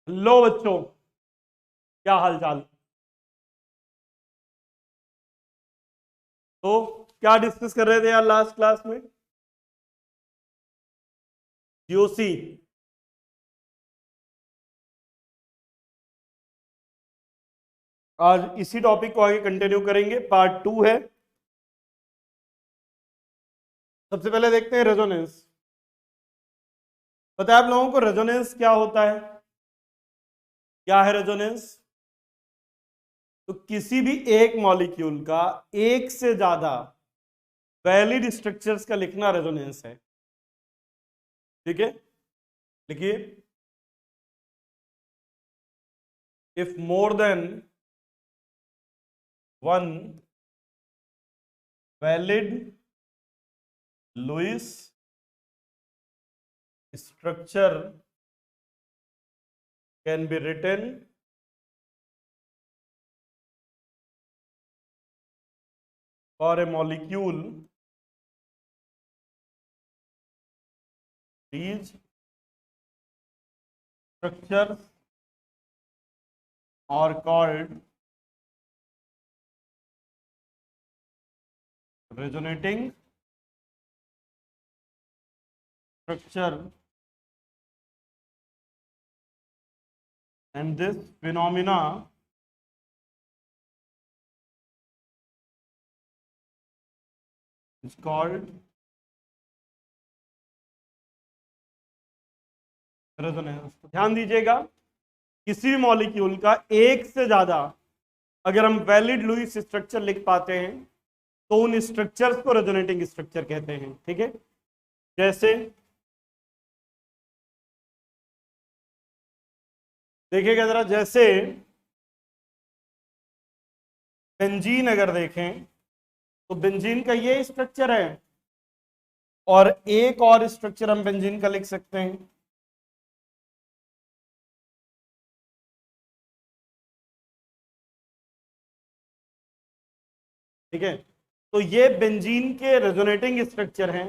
लो बच्चों, क्या हाल चाल। तो क्या डिस्कस कर रहे थे यार लास्ट क्लास में? जीओसी। आज इसी टॉपिक को आगे कंटिन्यू करेंगे, पार्ट 2 है। सबसे पहले देखते हैं रेजोनेंस। पता है आप लोगों को रेजोनेंस क्या होता है? क्या है रेजोनेंस? तो किसी भी एक मॉलिक्यूल का एक से ज्यादा वैलिड स्ट्रक्चर्स का लिखना रेजोनेंस है। ठीक है, लिखिए। If more than one valid Lewis structure can be written for a molecule, these structures are called resonating structure, and this phenomena is called resonance. तो ध्यान दीजिएगा, किसी भी मॉलिक्यूल का एक से ज्यादा अगर हम वैलिड लुईस स्ट्रक्चर लिख पाते हैं तो उन स्ट्रक्चर्स को रेजोनेटिंग स्ट्रक्चर कहते हैं। ठीक है, जैसे देखिएगा जरा, जैसे बेंजीन अगर देखें तो बेंजीन का ये स्ट्रक्चर है, और एक और स्ट्रक्चर हम बेंजीन का लिख सकते हैं। ठीक है, तो ये बेंजीन के रेजोनेटिंग स्ट्रक्चर हैं,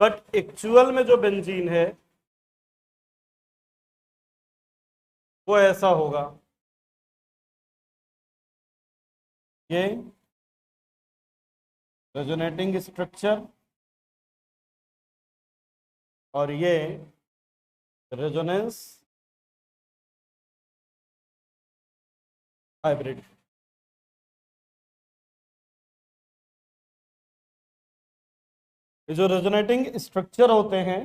बट एक्चुअल में जो बेंजीन है वो ऐसा होगा। ये रेजोनेटिंग स्ट्रक्चर और ये रेजोनेंस हाइब्रिड। ये जो रेजोनेटिंग स्ट्रक्चर होते हैं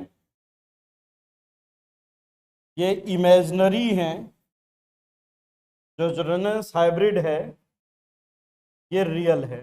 ये इमेजिनरी हैं, जो रेजोनेंस हाइब्रिड है ये रियल है।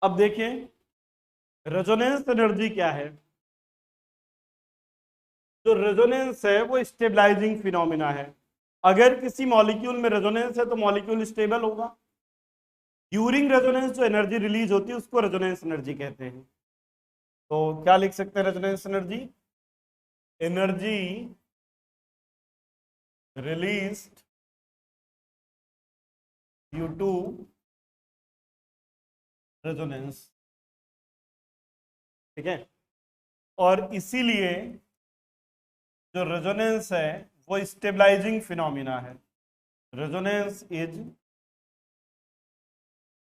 अब देखिए, रेजोनेंस एनर्जी क्या है? जो रेजोनेंस है वो स्टेबलाइजिंग फिनोमिना है। अगर किसी मॉलिक्यूल में रेजोनेंस है तो मॉलिक्यूल स्टेबल होगा। ड्यूरिंग रेजोनेंस जो एनर्जी रिलीज होती है उसको रेजोनेंस एनर्जी कहते हैं। तो क्या लिख सकते हैं resonance energy? Energy released due to resonance. ठीक है, और इसीलिए जो रेजोनेंस है वो स्टेबलाइजिंग फिनोमिना है। Resonance is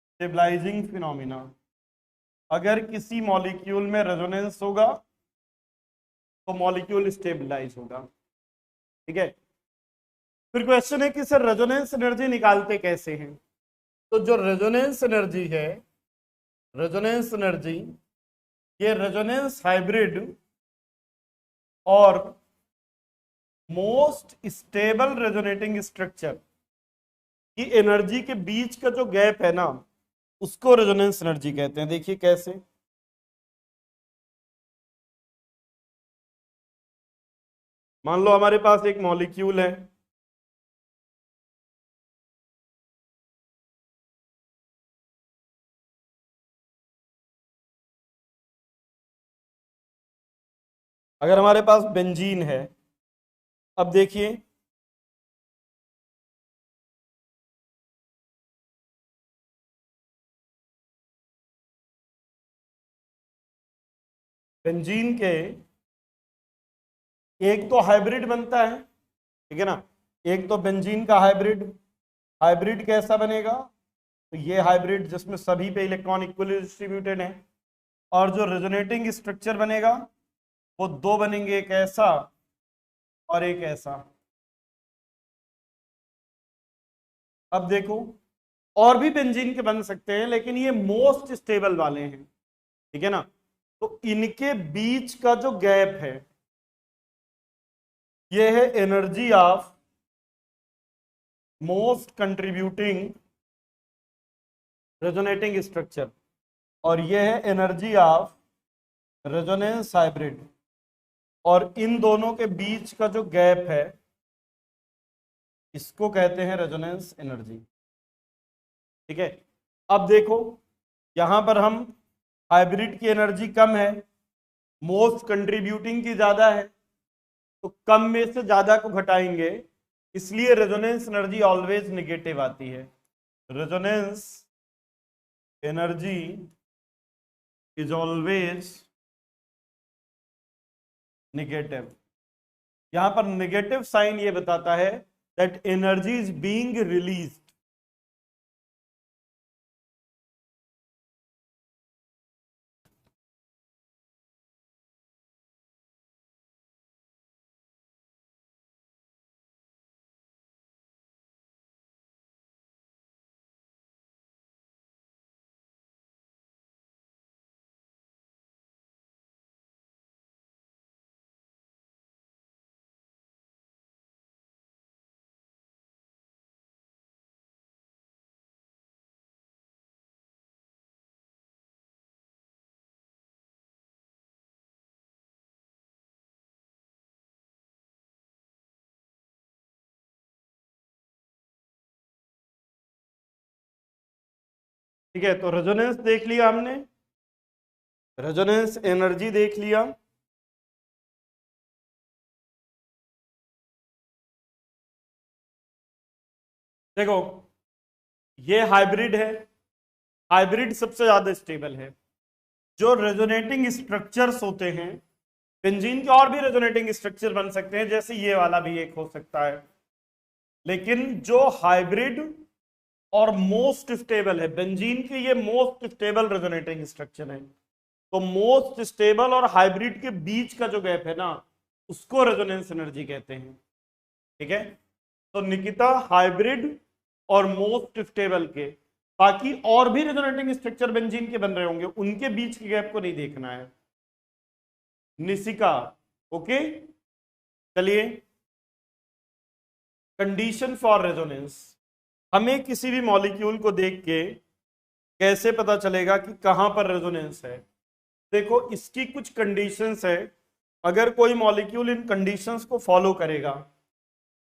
stabilising phenomena. अगर किसी मॉलिक्यूल में रेजोनेंस होगा तो मॉलिक्यूल स्टेबलाइज होगा। ठीक है, फिर क्वेश्चन है कि सर रेजोनेंस एनर्जी निकालते कैसे हैं? तो जो रेजोनेंस एनर्जी है, रेजोनेंस एनर्जी, ये रेजोनेंस हाइब्रिड और मोस्ट स्टेबल रेजोनेटिंग स्ट्रक्चर की एनर्जी के बीच का जो गैप है ना, उसको रेजोनेंस एनर्जी कहते हैं। देखिए कैसे। मान लो हमारे पास एक मॉलिक्यूल है, अगर हमारे पास बेंजीन है, अब देखिए बेंजीन के एक तो हाइब्रिड बनता है, ठीक है ना, एक तो बेंजीन का हाइब्रिड। हाइब्रिड कैसा बनेगा? तो ये हाइब्रिड जिसमें सभी पे इलेक्ट्रॉन इक्वली डिस्ट्रीब्यूटेड है। और जो रेजोनेटिंग स्ट्रक्चर बनेगा वो दो बनेंगे, एक ऐसा और एक ऐसा। अब देखो, और भी बेंजीन के बन सकते हैं, लेकिन ये मोस्ट स्टेबल वाले हैं, ठीक है ना। तो इनके बीच का जो गैप है ये है energy of most contributing resonating structure, और ये है एनर्जी ऑफ रेजोनेंस हाइब्रिड। और इन दोनों के बीच का जो गैप है इसको कहते हैं रेजोनेंस एनर्जी, ठीक है। अब देखो, यहां पर हम हाइब्रिड की एनर्जी कम है, मोस्ट कंट्रीब्यूटिंग की ज्यादा है, तो कम में से ज्यादा को घटाएंगे, इसलिए रेजोनेंस एनर्जी ऑलवेज निगेटिव आती है। Resonance energy is always negative. यहां पर निगेटिव साइन ये बताता है that energy is being released. ठीक है, तो रेजोनेंस देख लिया हमने, रेजोनेंस एनर्जी देख लिया। देखो, ये हाइब्रिड है, हाइब्रिड सबसे ज्यादा स्टेबल है। जो रेजोनेटिंग स्ट्रक्चर्स होते हैं, बेंजीन के और भी रेजोनेटिंग स्ट्रक्चर बन सकते हैं, जैसे ये वाला भी एक हो सकता है, लेकिन जो हाइब्रिड और मोस्ट स्टेबल है, बेंजीन के ये मोस्ट स्टेबल रेजोनेटिंग स्ट्रक्चर है। तो मोस्ट स्टेबल और हाइब्रिड के बीच का जो गैप है ना, उसको रेजोनेंस एनर्जी कहते हैं, ठीक है। तो निकिता, हाइब्रिड और मोस्ट स्टेबल के बाकी और भी रेजोनेटिंग स्ट्रक्चर बेंजीन के बन रहे होंगे, उनके बीच के गैप को नहीं देखना है। निशिका, ओके। चलिए, कंडीशन फॉर रेजोनेंस। हमें किसी भी मॉलिक्यूल को देख के कैसे पता चलेगा कि कहां पर रेजोनेंस है? देखो, इसकी कुछ कंडीशंस है, अगर कोई मॉलिक्यूल इन कंडीशंस को फॉलो करेगा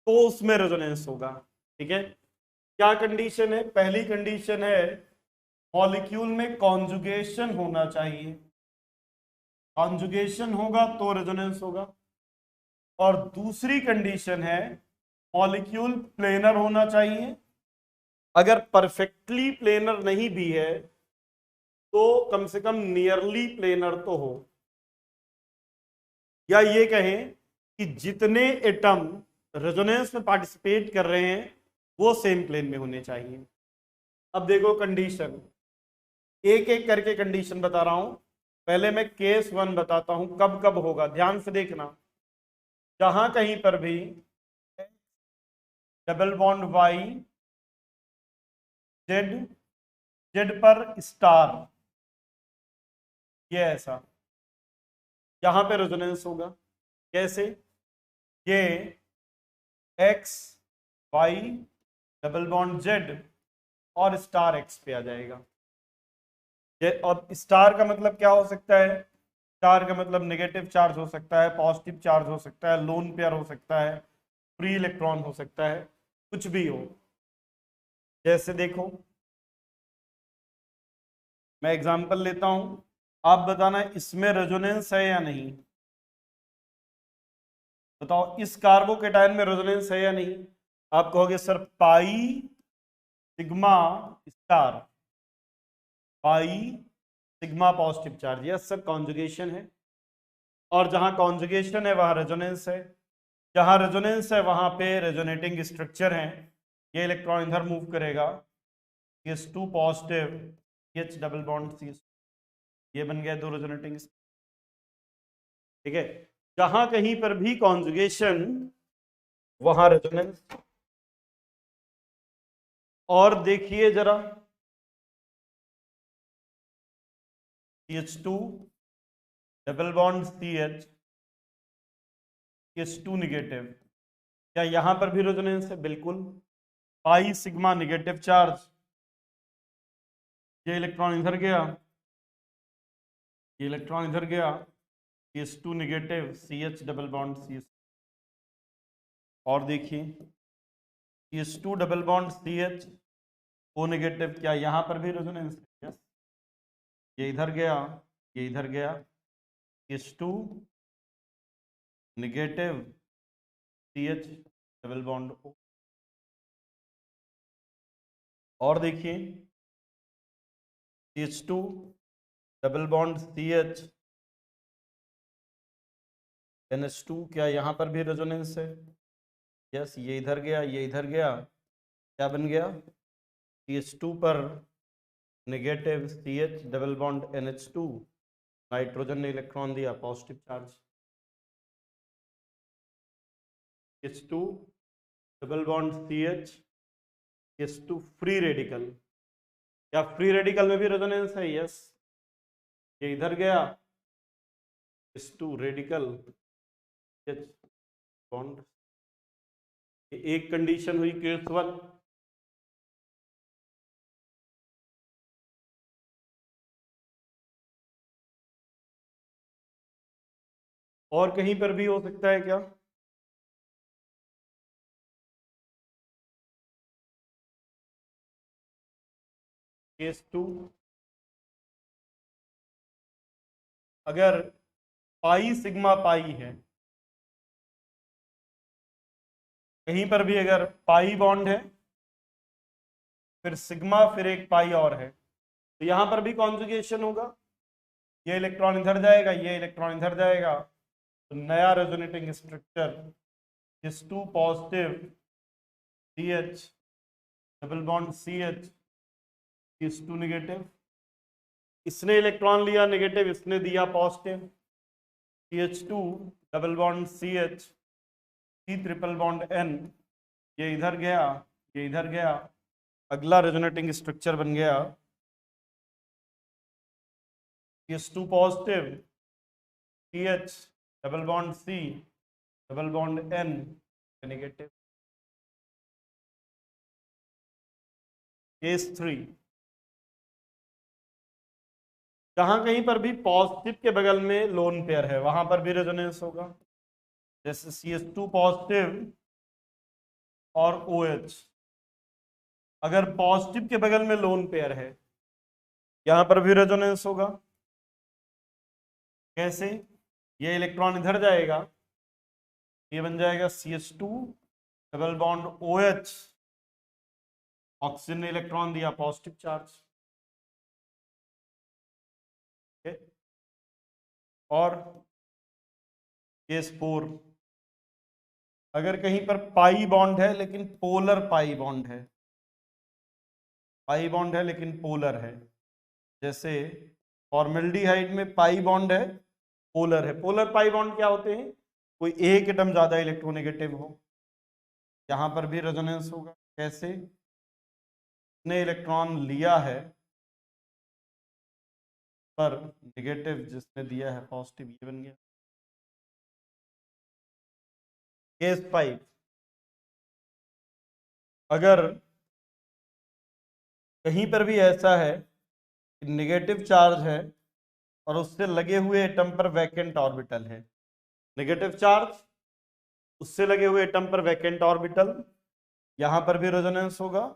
तो उसमें रेजोनेंस होगा, ठीक है। क्या कंडीशन है? पहली कंडीशन है मॉलिक्यूल में कॉन्जुगेशन होना चाहिए, कॉन्जुगेशन होगा तो रेजोनेंस होगा। और दूसरी कंडीशन है मॉलिक्यूल प्लेनर होना चाहिए, अगर परफेक्टली प्लेनर नहीं भी है तो कम से कम नियरली प्लेनर तो हो, या ये कहें कि जितने एटम रेजोनेंस में पार्टिसिपेट कर रहे हैं वो सेम प्लेन में होने चाहिए। अब देखो कंडीशन, एक एक करके कंडीशन बता रहा हूं। पहले मैं केस वन बताता हूं, कब कब होगा, ध्यान से देखना। जहां कहीं पर भी double bond Y, Z, Z पर स्टार, ये ऐसा, यहां पे रेजोनेंस होगा। कैसे? ये X Y double bond Z और स्टार एक्स पे आ जाएगा। ये और स्टार का मतलब क्या हो सकता है? स्टार का मतलब नेगेटिव चार्ज हो सकता है, पॉजिटिव चार्ज हो सकता है, लोन पेयर हो सकता है, फ्री इलेक्ट्रॉन हो सकता है, कुछ भी हो। जैसे देखो, मैं एग्जांपल लेता हूं, आप बताना इसमें रेजोनेंस है या नहीं। बताओ, इस कार्बोकेटायन में रेजोनेंस है या नहीं? आप कहोगे सर पाई सिग्मा स्टार, पाई sigma positive charge. Yes sir, conjugation है, और जहां कॉन्जुगेशन है वहां रेजोनेंस है। जहां रेजोनेंस है वहां पे रेजोनेटिंग स्ट्रक्चर है। ये इलेक्ट्रॉन इधर मूव करेगा, H2 positive, H double bond C, ये बन गया दो रेजोनेटिंग। ठीक है, जहां कहीं पर भी कॉन्जुगेशन वहां रेजोनेंस। और देखिए जरा, H2 double bond CH, H2 negative, क्या यहां पर भी रेजोनेंस है? बिल्कुल। पाई सिग्मा निगेटिव चार्ज, ये इलेक्ट्रॉन इधर गया, ये इलेक्ट्रॉन इधर गया, H2 negative, CH double bond CH। और देखिए H2 double bond CH O negative, क्या यहां पर भी रेजोनेंस है? यस, ये इधर गया, ये इधर गया, H2 negative, CH double bond O। और देखिए H2 double bond CH NH2, क्या यहां पर भी रेजोनेंस है? यस, ये इधर गया, ये इधर गया, क्या बन गया? CH2 पर negative, CH double bond NH2, nitrogen ने इलेक्ट्रॉन दिया, positive charge. H2 double bond CH, H2 free radical, क्या फ्री रेडिकल में भी रेजोनेंस है? यस, ये इधर गया, H2 रेडिकल, H बॉन्ड। एक कंडीशन हुई केस 1। और कहीं पर भी हो सकता है क्या? केस 2, अगर पाई सिग्मा पाई है, कहीं पर भी अगर पाई बॉन्ड है, फिर सिग्मा, फिर एक पाई और है, तो यहां पर भी कॉन्जुगेशन होगा। ये इलेक्ट्रॉन इधर जाएगा, ये इलेक्ट्रॉन इधर जाएगा, तो नया resonating structure H2 positive, CH double bond CH, H2 negative, इसने इलेक्ट्रॉन लिया नेगेटिव, इसने दिया positive, CH2 double bond CH, C triple bond N, ये इधर गया, ये इधर गया, अगला रेजोनेटिंग स्ट्रक्चर बन गया H2 positive, CH double bond C double bond N negative. Case 3, जहां कहीं पर भी पॉजिटिव के बगल में लोन पेयर है वहां पर भी रेजोनेंस होगा। जैसे CH2 पॉजिटिव और OH, अगर पॉजिटिव के बगल में लोन पेयर है यहां पर भी रेजोनेंस होगा। कैसे? ये इलेक्ट्रॉन इधर जाएगा, ये बन जाएगा CH2 double bond OH, oxygen ने इलेक्ट्रॉन दिया, पॉजिटिव चार्ज। और केस 4, अगर कहीं पर पाई बॉन्ड है लेकिन पोलर पाई बॉन्ड है, पाई बॉन्ड है लेकिन पोलर है, जैसे फॉर्मेल्डिहाइड में पाई बॉन्ड है, पोलर है। पोलर पाई बॉन्ड क्या होते हैं? कोई एक एटम ज्यादा इलेक्ट्रोनेगेटिव हो, यहां पर भी रेजोनेंस होगा। कैसे? ने इलेक्ट्रॉन लिया है पर नेगेटिव जिसने दिया है पॉजिटिव, ये बन गया। केस 5, अगर कहीं पर भी ऐसा है कि नेगेटिव चार्ज है और उससे लगे हुए एटम पर वैकेंट ऑर्बिटल है, नेगेटिव चार्ज, उससे लगे हुए एटम पर वैकेंट ऑर्बिटल, यहां पर भी रेजोनेंस होगा।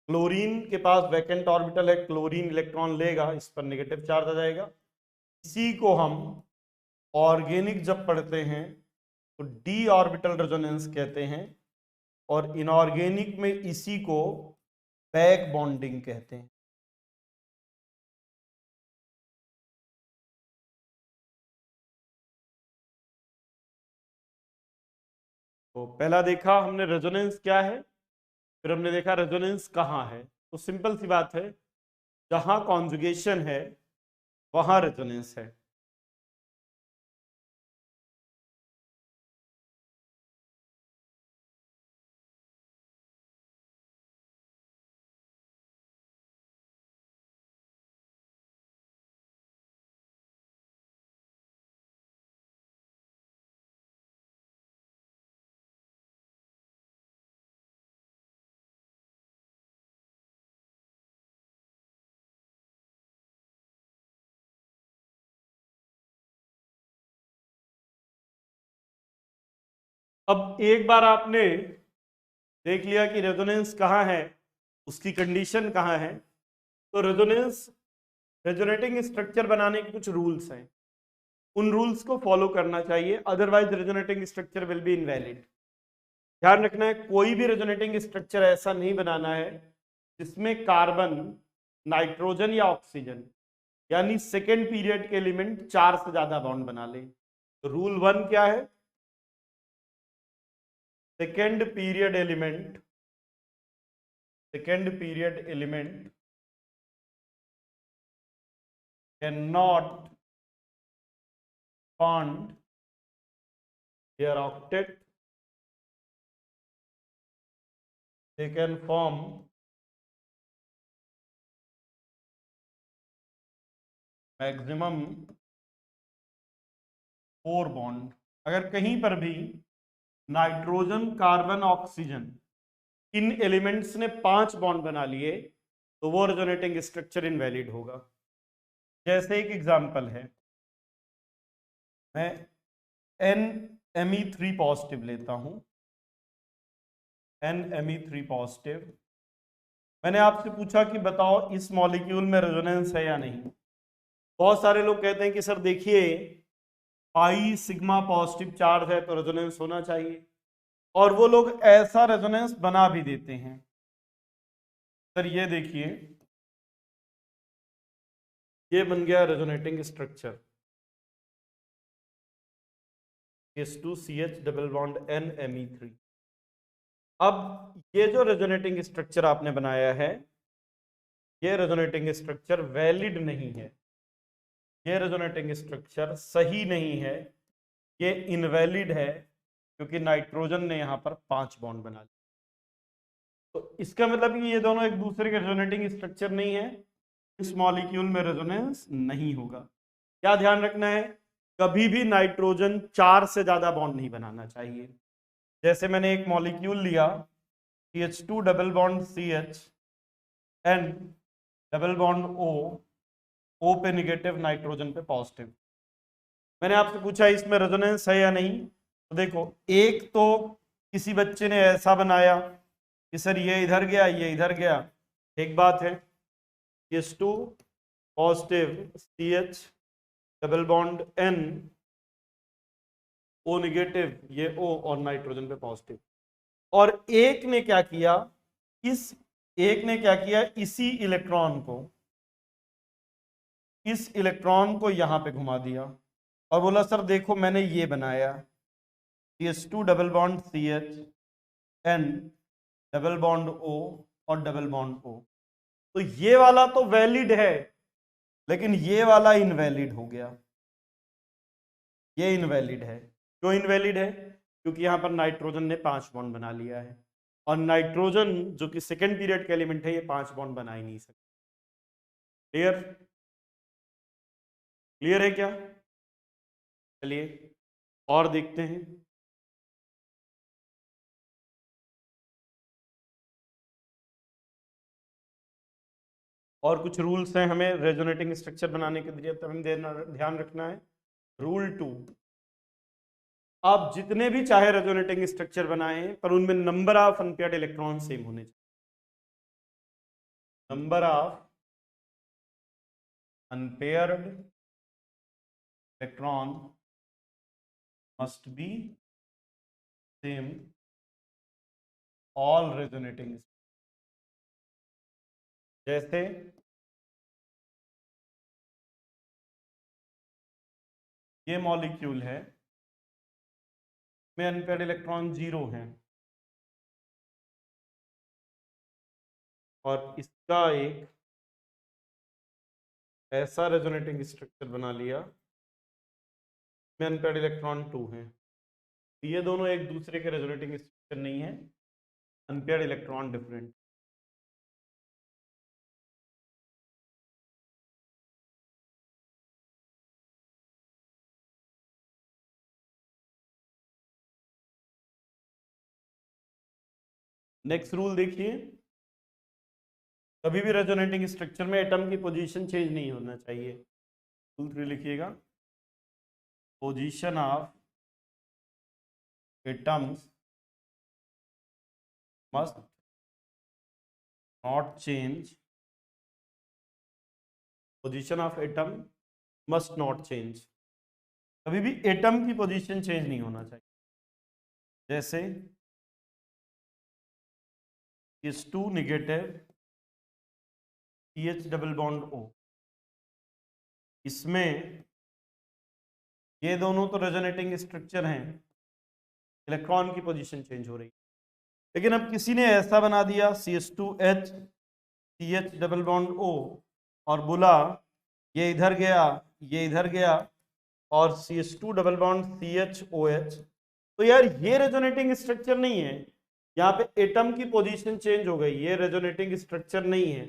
क्लोरीन के पास वैकेंट ऑर्बिटल है, क्लोरीन इलेक्ट्रॉन लेगा, इस पर नेगेटिव चार्ज आ जाएगा। इसी को हम ऑर्गेनिक जब पढ़ते हैं तो डी ऑर्बिटल रेजोनेंस कहते हैं, और इनऑर्गेनिक में इसी को बैक बॉन्डिंग कहते हैं। तो पहला देखा हमने रेजोनेंस क्या है, फिर हमने देखा रेजोनेंस कहाँ है। तो सिंपल सी बात है, जहां कॉन्जुगेशन है वहां रेजोनेंस है। अब एक बार आपने देख लिया कि रेजोनेंस कहाँ है, उसकी कंडीशन कहाँ है, तो रेजोनेंस, रेजोनेटिंग स्ट्रक्चर बनाने के कुछ रूल्स हैं, उन रूल्स को फॉलो करना चाहिए, otherwise resonating structure will be invalid. ध्यान रखना है, कोई भी रेजोनेटिंग स्ट्रक्चर ऐसा नहीं बनाना है जिसमें कार्बन, नाइट्रोजन या ऑक्सीजन, यानी सेकेंड पीरियड के एलिमेंट 4 से ज्यादा बॉन्ड बना ले। तो रूल 1 क्या है, second period element, second period element can not bond their octet, they can form maximum 4 bond। अगर कहीं पर भी नाइट्रोजन, कार्बन, ऑक्सीजन, इन एलिमेंट्स ने 5 बॉन्ड बना लिए तो वो रेजोनेटिंग स्ट्रक्चर इनवैलिड होगा। जैसे एक एग्जांपल है, मैं NMe3 पॉजिटिव लेता हूं, NMe3 पॉजिटिव। मैंने आपसे पूछा कि बताओ इस मॉलिक्यूल में रेजोनेंस है या नहीं। बहुत सारे लोग कहते हैं कि सर देखिए पाई सिग्मा पॉजिटिव चार्ज है तो रेजोनेंस होना चाहिए, और वो लोग ऐसा रेजोनेंस बना भी देते हैं। सर ये देखिए, ये बन गया resonating structure, H2CH double bond NMe3। अब ये जो रेजोनेटिंग स्ट्रक्चर आपने बनाया है, ये रेजोनेटिंग स्ट्रक्चर वैलिड नहीं है, ये रेजोनेटिंग स्ट्रक्चर सही नहीं है, ये इनवैलिड है, क्योंकि नाइट्रोजन ने यहां पर 5 बॉन्ड बना लिए। तो इसका मतलब कि ये दोनों एक दूसरे के रेजोनेटिंग स्ट्रक्चर नहीं है, इस मॉलिक्यूल में रेजोनेंस नहीं होगा। क्या ध्यान रखना है, कभी भी नाइट्रोजन 4 से ज्यादा बॉन्ड नहीं बनाना चाहिए। जैसे मैंने एक मॉलिक्यूल लिया CH2 double bond CH N double bond O पे निगेटिव, नाइट्रोजन पे पॉजिटिव। मैंने आपसे पूछा इसमें रेजोनेंस है या नहीं, तो देखो एक तो किसी बच्चे ने ऐसा बनाया कि सर ये इधर गया, ये इधर गया, एक बात है। H2 positive CH double bond N, O negative, ये O और नाइट्रोजन पे पॉजिटिव। और एक ने क्या किया, इस एक ने क्या किया, इसी इलेक्ट्रॉन को, इस इलेक्ट्रॉन को यहां पे घुमा दिया और बोला सर देखो मैंने ये बनाया, CH2 double bond CH N double bond O और डबल बॉन्ड O। तो ये वाला तो वैलिड है, लेकिन ये वाला इनवैलिड हो गया, ये इनवैलिड है। क्यों इनवैलिड है, क्योंकि यहां पर नाइट्रोजन ने 5 बॉन्ड बना लिया है, और नाइट्रोजन जो कि सेकेंड पीरियड का एलिमेंट है, ये 5 बॉन्ड बना ही नहीं सकता। क्लियर, क्लियर है क्या? चलिए और देखते हैं। और कुछ रूल्स हैं हमें रेजोनेटिंग स्ट्रक्चर बनाने के लिए, तो हमें ध्यान रखना है। रूल 2, आप जितने भी चाहे रेजोनेटिंग स्ट्रक्चर बनाएं पर उनमें number of unpaired electron same होने चाहिए। Number of unpaired electron must be same all resonating. जैसे ये मॉलिक्यूल है, में अनपेयर्ड इलेक्ट्रॉन 0 है, और इसका एक ऐसा रेजोनेटिंग स्ट्रक्चर बना लिया में अनपेयर्ड इलेक्ट्रॉन 2 है। ये दोनों एक दूसरे के रेजोनेटिंग स्ट्रक्चर नहीं है, unpaired electron different. Next rule देखिए, कभी भी रेजोनेटिंग स्ट्रक्चर में एटम की पोजीशन चेंज नहीं होना चाहिए। रूल 3 लिखिएगा, position of atoms must not change, position of atom must not change. कभी भी एटम की पोजीशन चेंज नहीं होना चाहिए। जैसे H2 negative, CH double bond O, इसमें ये दोनों तो रेजोनेटिंग स्ट्रक्चर हैं, इलेक्ट्रॉन की पोजीशन चेंज हो रही है। लेकिन अब किसी ने ऐसा बना दिया CH2H, CH double bond O, और बोला ये इधर गया, ये इधर गया, और CH2 डबल बॉन्ड CHOH, तो यार ये रेजोनेटिंग स्ट्रक्चर नहीं है। यहाँ पे एटम की पोजीशन चेंज हो गई, ये रेजोनेटिंग स्ट्रक्चर नहीं है।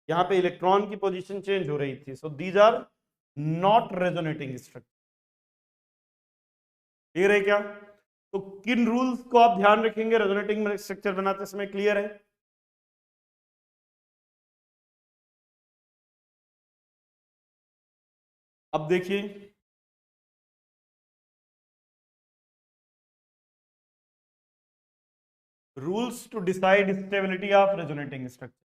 यहाँ पे इलेक्ट्रॉन की पोजीशन चेंज हो रही थी। So these are not resonating structure. Clear है क्या? तो किन रूल्स को आप ध्यान रखेंगे रेजोनेटिंग स्ट्रक्चर बनाते समय? क्लियर है? अब देखिए, rules to decide stability of resonating structure.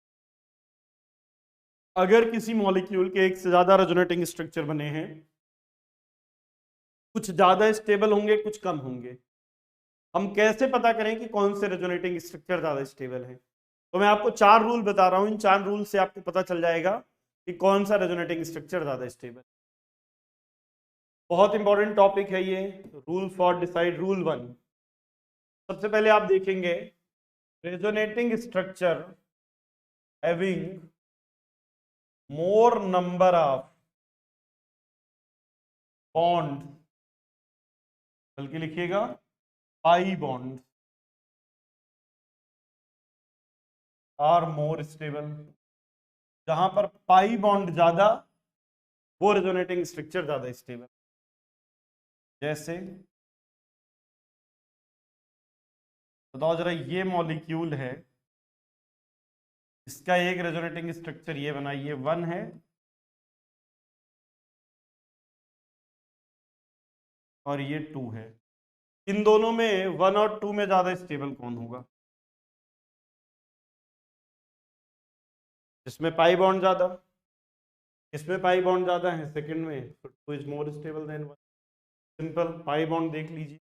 अगर किसी मॉलिक्यूल के एक से ज्यादा रेजोनेटिंग स्ट्रक्चर बने हैं, कुछ ज्यादा स्टेबल होंगे, कुछ कम होंगे, हम कैसे पता करें कि कौन से रेजोनेटिंग स्ट्रक्चर ज्यादा स्टेबल है? तो मैं आपको 4 रूल बता रहा हूं, इन 4 रूल से आपको पता चल जाएगा कि कौन सा रेजोनेटिंग स्ट्रक्चर ज्यादा स्टेबल। बहुत इंपॉर्टेंट टॉपिक है ये, रूल फॉर डिसाइड। रूल 1, सबसे पहले आप देखेंगे resonating structure having more number of bond, बल्कि लिखिएगा pi bond, are more stable. जहां पर पाई बॉन्ड ज्यादा, वो रेजोनेटिंग स्ट्रक्चर ज्यादा स्टेबल। जैसे बताओ जरा, ये मॉलिक्यूल है, इसका एक रेजोनेटिंग स्ट्रक्चर ये बना, ये 1 है, और ये 2 है। इन दोनों में 1 और 2 में ज्यादा स्टेबल कौन होगा? इसमें पाई बॉन्ड ज्यादा, इसमें पाई बॉन्ड ज्यादा है सेकंड में, तो 2 is more stable then 1। Simple, pi bond देख लीजिए।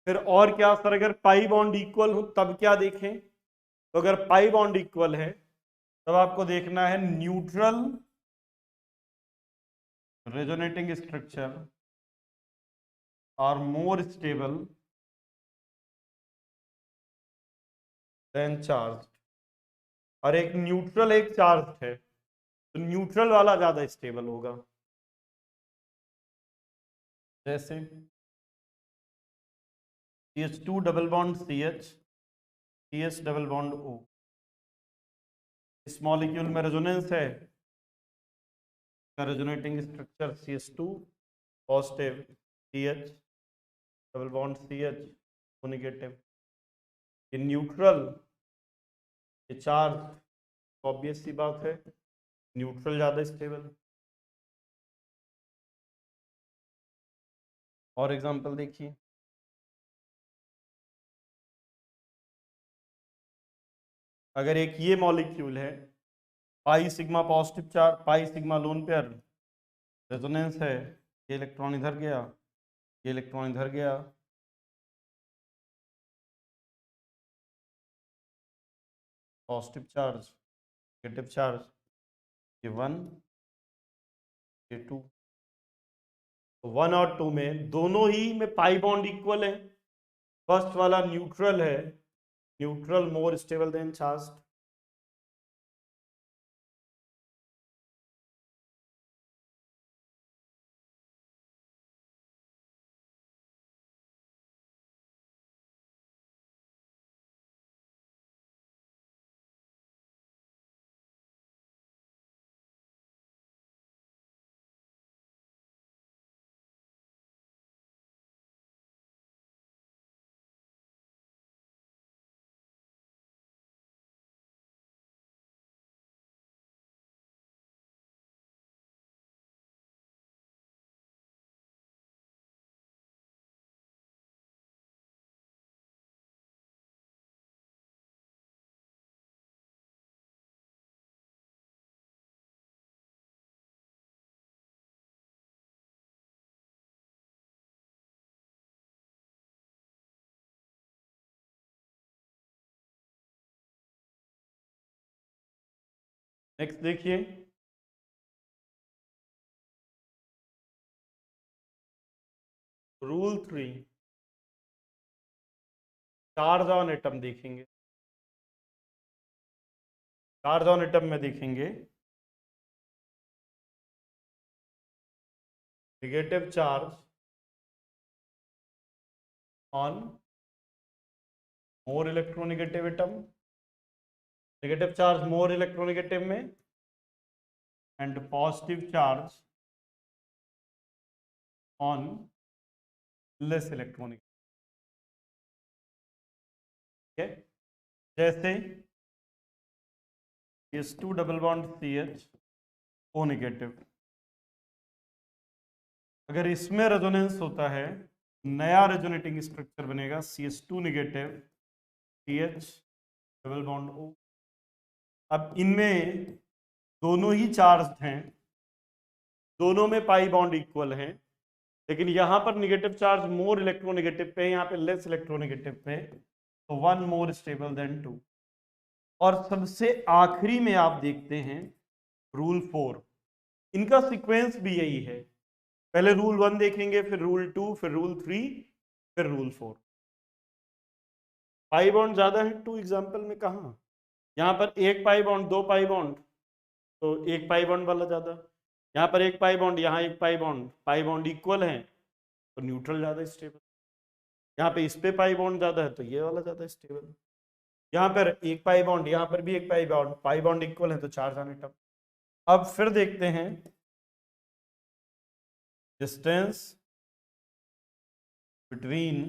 फिर और क्या सर, अगर पाई बॉन्ड इक्वल हो तब क्या देखें? तो अगर पाई बॉन्ड इक्वल है तब आपको देखना है neutral resonating structure are more stable than charge. और एक न्यूट्रल एक चार्ज है, तो न्यूट्रल वाला ज्यादा स्टेबल होगा। जैसे CH2 double bond CH, CH double bond O, इस मॉलिक्यूल में रेजोनेंस है, का resonating structure CH2 positive, CH double bond CH O negative. ये न्यूट्रल, ये चार्ज, ऑब्वियस सी बात है न्यूट्रल ज्यादा स्टेबल। और एग्जांपल देखिए, अगर एक ये मॉलिक्यूल है, पाई sigma positive charge, pi sigma loan pair, resonance है, ये इलेक्ट्रॉन इधर गया, ये इलेक्ट्रॉन इधर गया, पॉजिटिव चार्ज, नेगेटिव चार्ज, ये 1, ये 2। तो 1 और 2 में दोनों ही में पाई बॉन्ड इक्वल है। फर्स्ट वाला न्यूट्रल है, neutral more stable than charge. Next देखिए, रूल 3, चार्ज ऑन एटम देखेंगे। चार्ज ऑन एटम में देखेंगे, negative charge on more electronegative atom, negative charge more electronegative में, and positive charge on less electronic. ठीक है, जैसे S2 double bond CH O negative, अगर इसमें रेजोनेंस होता है, नया रेजोनेटिंग स्ट्रक्चर बनेगा CS2 negative CH double bond O। अब इनमें दोनों ही चार्ज हैं, दोनों में पाई बॉन्ड इक्वल हैं, लेकिन यहां पर नेगेटिव चार्ज मोर इलेक्ट्रोनेगेटिव पे, यहां पे लेस इलेक्ट्रोनेगेटिव पे, तो 1 मोर स्टेबल देन 2। और सबसे आखिरी में आप देखते हैं रूल 4, इनका सीक्वेंस भी यही है, पहले रूल 1 देखेंगे, फिर रूल 2, फिर रूल 3, फिर रूल 4। पाई बॉन्ड ज्यादा है 2 एग्जाम्पल में, कहा यहां पर एक पाई बॉन्ड, दो पाई बॉन्ड, तो एक पाई बॉन्ड वाला ज्यादा, यहाँ पर एक पाई बॉन्ड, यहाँ एक पाई बॉन्ड इक्वल है, तो न्यूट्रल ज्यादा स्टेबल। यहाँ पे इस पे पाई बॉन्ड ज्यादा है, तो ये वाला ज्यादा स्टेबल। यहाँ पर एक पाई बॉन्ड, यहाँ पर भी एक पाई बॉन्ड इक्वल है, तो चार्ज ऑन एटम। अब फिर देखते हैं distance between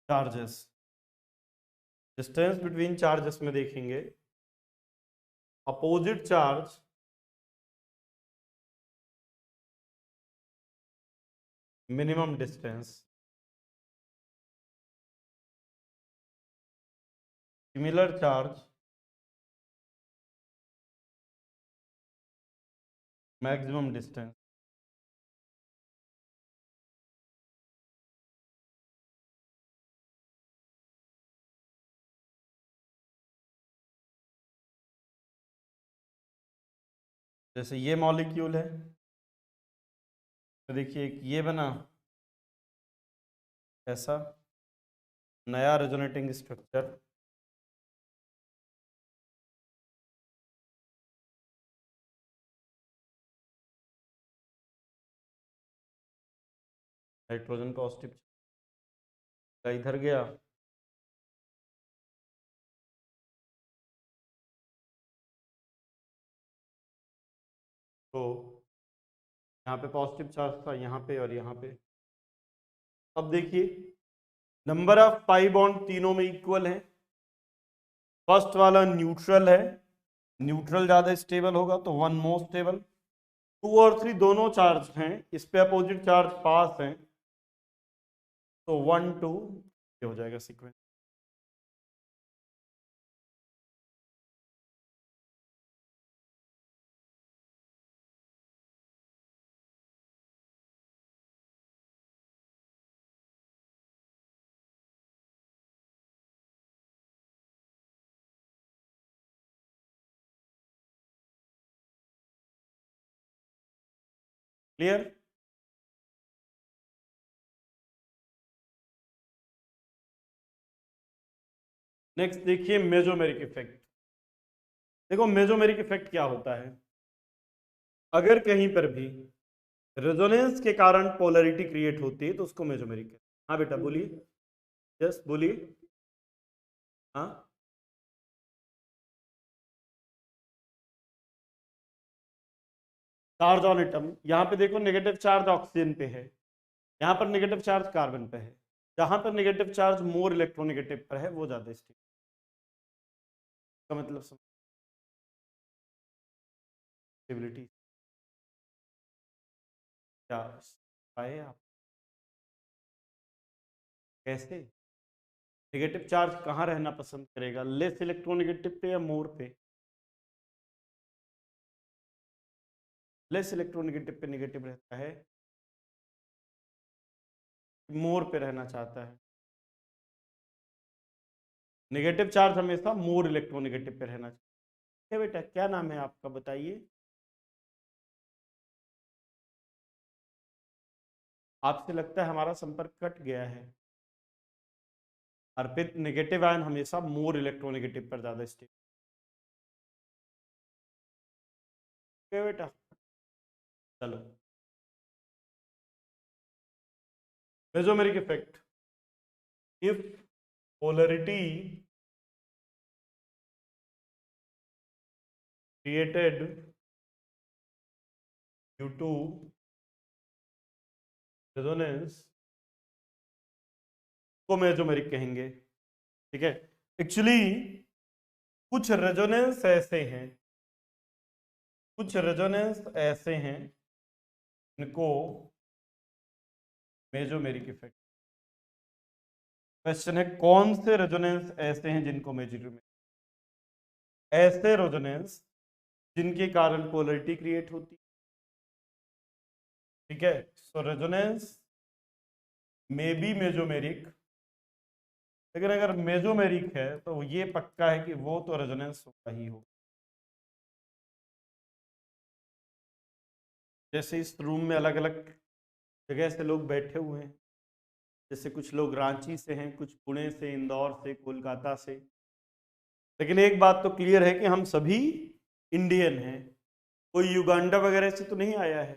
charges. Distance between charges में देखेंगे, opposite charge minimum distance, similar charge maximum distance. जैसे ये मॉलिक्यूल है, तो देखिए एक ये बना ऐसा नया रेजोनेटिंग स्ट्रक्चर, हाइड्रोजन पॉजिटिव का इधर गया, तो यहाँ पे पॉजिटिव चार्ज था, यहाँ पे और यहाँ पे। अब देखिए नंबर ऑफ पाई बॉन्ड तीनों में इक्वल है। फर्स्ट वाला न्यूट्रल है, न्यूट्रल ज्यादा स्टेबल होगा तो वन मोर स्टेबल। 2 और 3 दोनों चार्ज हैं, इस पे अपोजिट चार्ज पास है तो 1 2 हो जाएगा सीक्वेंस। क्लियर? नेक्स्ट देखिए मेसोमेरिक इफेक्ट। देखो मेसोमेरिक इफेक्ट क्या होता है, अगर कहीं पर भी रेजोनेंस के कारण पोलैरिटी क्रिएट होती है तो उसको मेसोमेरिक है। हाँ बेटा बोलिए, यस बोलिए। हाँ चार्ज ऑन एटम, यहाँ पे देखो नेगेटिव चार्ज ऑक्सीजन पे है, यहाँ पर नेगेटिव चार्ज कार्बन पे है। जहां पर नेगेटिव चार्ज मोर इलेक्ट्रोनेगेटिव पर है वो ज्यादा स्टेबल का मतलब स्टेबिलिटी। क्या आए आप कैसे? नेगेटिव चार्ज कहाँ रहना पसंद करेगा, लेस इलेक्ट्रोनेगेटिव पे या मोर पे? लेस इलेक्ट्रोनेगेटिव पे नेगेटिव रहता है, मोर पे रहना चाहता है। नेगेटिव चार्ज हमेशा मोर इलेक्ट्रोनेगेटिव पे रहना चाहिए। बेटा क्या नाम है आपका बताइए? आपसे लगता है हमारा संपर्क कट गया है। अर्पित, नेगेटिव आयन हमेशा मोर इलेक्ट्रोनेगेटिव पर ज्यादा स्टेबल है बेटा। चलो mesomeric effect, if polarity created due to resonance को मेसोमेरिक कहेंगे। ठीक है, एक्चुअली कुछ रेजोनेंस ऐसे हैं, कुछ रेजोनेंस ऐसे हैं जिनको मेसोमेरिक इफेक्ट। क्वेश्चन है कौन से रेजोनेंस ऐसे हैं जिनको मेसोमेरिक, ऐसे रेजोनेंस जिनके कारण पोलैरिटी क्रिएट होती। ठीक है, सो रेजोनेंस मे बी मेसोमेरिक, लेकिन अगर मेसोमेरिक है तो ये पक्का है कि वो तो रेजोनेंस होगा ही होगा। जैसे इस रूम में अलग अलग जगह से लोग बैठे हुए हैं, जैसे कुछ लोग रांची से हैं, कुछ पुणे से, इंदौर से, कोलकाता से, लेकिन एक बात तो क्लियर है कि हम सभी इंडियन हैं, कोई युगांडा वगैरह से तो नहीं आया है।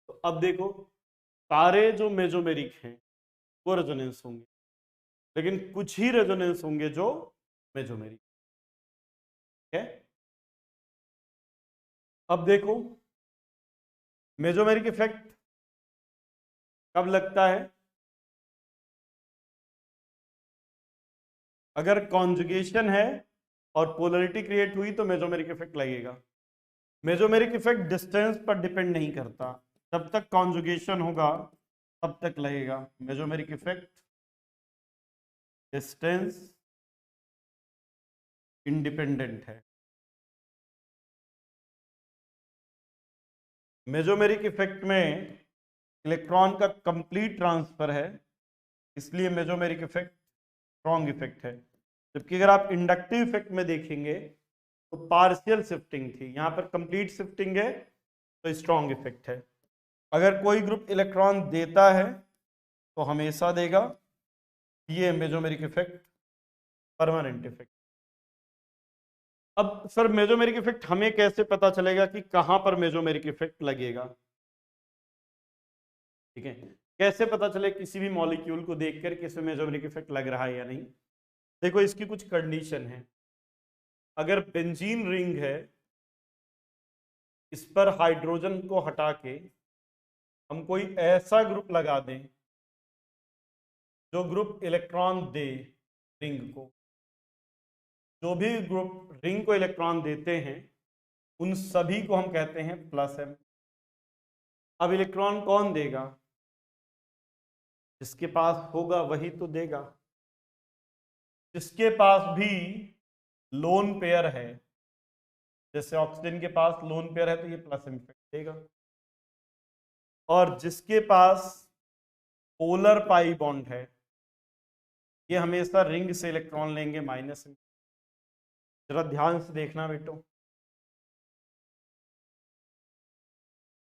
तो अब देखो सारे जो मेसोमेरिक हैं वो रेजोनेंस होंगे, लेकिन कुछ ही रेजोनेंस होंगे जो मेसोमेरिक है। अब देखो मेसोमेरिक इफेक्ट कब लगता है, अगर कॉन्जुगेशन है और पोलैरिटी क्रिएट हुई तो मेसोमेरिक इफेक्ट लगेगा। मेसोमेरिक इफेक्ट डिस्टेंस पर डिपेंड नहीं करता, जब तक कॉन्जुगेशन होगा तब तक लगेगा। मेसोमेरिक इफेक्ट डिस्टेंस इंडिपेंडेंट है। मेसोमेरिक इफेक्ट में इलेक्ट्रॉन का कंप्लीट ट्रांसफर है, इसलिए मेसोमेरिक इफेक्ट स्ट्रॉन्ग इफेक्ट है। जबकि अगर आप इंडक्टिव इफेक्ट में देखेंगे तो पार्शियल शिफ्टिंग थी, यहां पर कंप्लीट शिफ्टिंग है तो स्ट्रॉन्ग इफेक्ट है। अगर कोई ग्रुप इलेक्ट्रॉन देता है तो हमेशा देगा, ये मेसोमेरिक इफेक्ट परमानेंट इफेक्ट। अब सर मेसोमेरिक इफेक्ट हमें कैसे पता चलेगा कि कहां पर मेसोमेरिक इफेक्ट लगेगा? ठीक है, कैसे पता चले किसी भी मॉलिक्यूल को देखकर कि इसमें मेसोमेरिक इफेक्ट लग रहा है या नहीं? देखो इसकी कुछ कंडीशन है। अगर बेंजीन रिंग है, इस पर हाइड्रोजन को हटा के हम कोई ऐसा ग्रुप लगा दें जो ग्रुप इलेक्ट्रॉन दे रिंग को, जो भी ग्रुप रिंग को इलेक्ट्रॉन देते हैं उन सभी को हम कहते हैं प्लस एम। अब इलेक्ट्रॉन कौन देगा? जिसके पास होगा वही तो देगा। जिसके पास भी लोन पेयर है, जैसे ऑक्सीजन के पास लोन पेयर है तो ये प्लस एम इफेक्ट देगा। और जिसके पास पोलर पाई बॉन्ड है ये हमेशा रिंग से इलेक्ट्रॉन लेंगे माइनस एम। जरा ध्यान से देखना बेटो,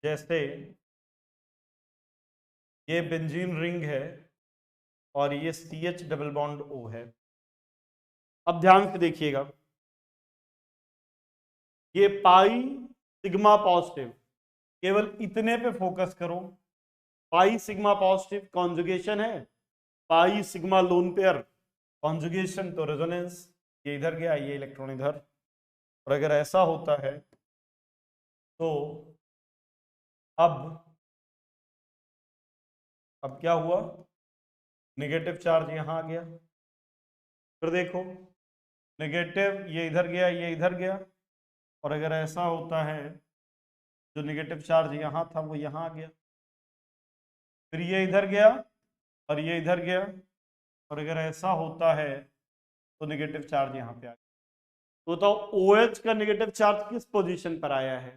जैसे ये बेंजीन रिंग है और ये CH डबल बॉन्ड O है। अब ध्यान से देखिएगा, ये पाई सिग्मा पॉजिटिव, केवल इतने पे फोकस करो। पाई सिग्मा पॉजिटिव कॉन्जुगेशन है, pi sigma lone pair conjugation तो रेजोनेंस। ये इधर गया, ये इलेक्ट्रॉन इधर। और अगर ऐसा होता है तो अब क्या हुआ? नेगेटिव चार्ज यहां आ गया। फिर देखो, नेगेटिव ये इधर गया, ये इधर गया। और अगर ऐसा होता है, जो नेगेटिव चार्ज यहां था वो यहां आ गया। फिर ये इधर गया और ये इधर गया। और अगर ऐसा होता है तो नेगेटिव चार्ज यहां पे आ गया। तो बताओ OH का नेगेटिव चार्ज किस पोजीशन पर आया है?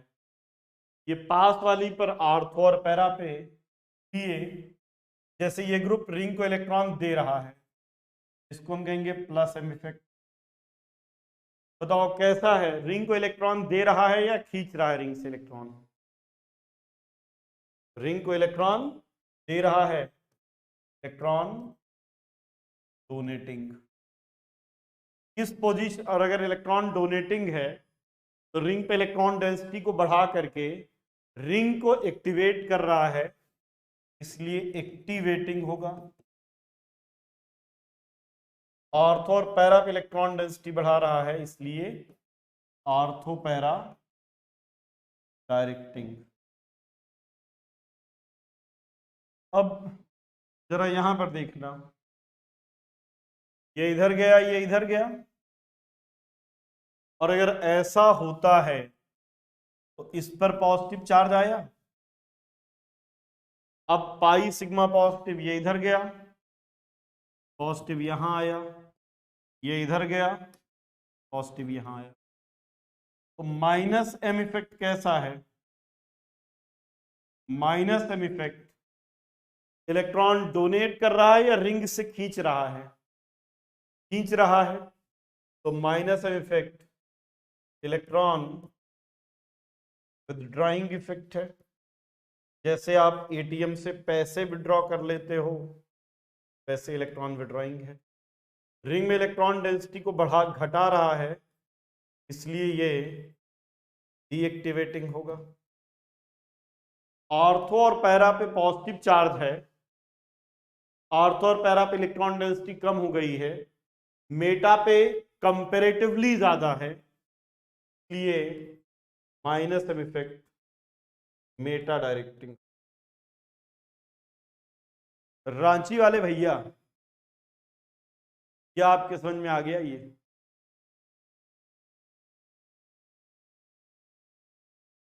ये पास वाली पर आर्थो और पैरा पे दिए। जैसे ये ग्रुप रिंग को इलेक्ट्रॉन दे रहा है, इसको हम कहेंगे प्लस एम इफेक्ट। बताओ कैसा है, रिंग को इलेक्ट्रॉन दे रहा है या खींच रहा है रिंग से इलेक्ट्रॉन? रिंग को इलेक्ट्रॉन दे रहा है, इलेक्ट्रॉन डोनेटिंग। किस पोजीशन? और अगर इलेक्ट्रॉन डोनेटिंग है तो रिंग पे इलेक्ट्रॉन डेंसिटी को बढ़ा करके रिंग को एक्टिवेट कर रहा है, इसलिए एक्टिवेटिंग होगा। ऑर्थो और पैरा पे इलेक्ट्रॉन डेंसिटी बढ़ा रहा है, इसलिए ऑर्थो पैरा डायरेक्टिंग। अब जरा यहां पर देखना, ये इधर गया, ये इधर गया। और अगर ऐसा होता है तो इस पर पॉजिटिव चार्ज आया। अब पाई सिग्मा पॉजिटिव ये इधर गया, पॉजिटिव यहां आया, ये इधर गया, पॉजिटिव यहां आया। तो माइनस एम इफेक्ट कैसा है? Minus M effect electron donate कर रहा है या रिंग से खींच रहा है? खींच रहा है। तो minus M effect electron withdrawing effect है। जैसे आप ATM से पैसे विड्रॉ कर लेते हो, वैसे इलेक्ट्रॉन विड्रॉइंग है। रिंग में इलेक्ट्रॉन डेंसिटी को बढ़ा घटा रहा है, इसलिए ये डीएक्टिवेटिंग होगा। ऑर्थो और पैरा पे पॉजिटिव चार्ज है, ऑर्थो और पैरा पे इलेक्ट्रॉन डेंसिटी कम हो गई है, मेटा पे कंपैरेटिवली ज्यादा है, इसलिए minus M effect meta directing. Ranchi वाले भैया, क्या आपके समझ में आ गया? ये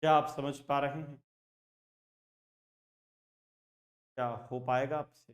क्या आप समझ पा रहे हैं? क्या हो पाएगा आपसे?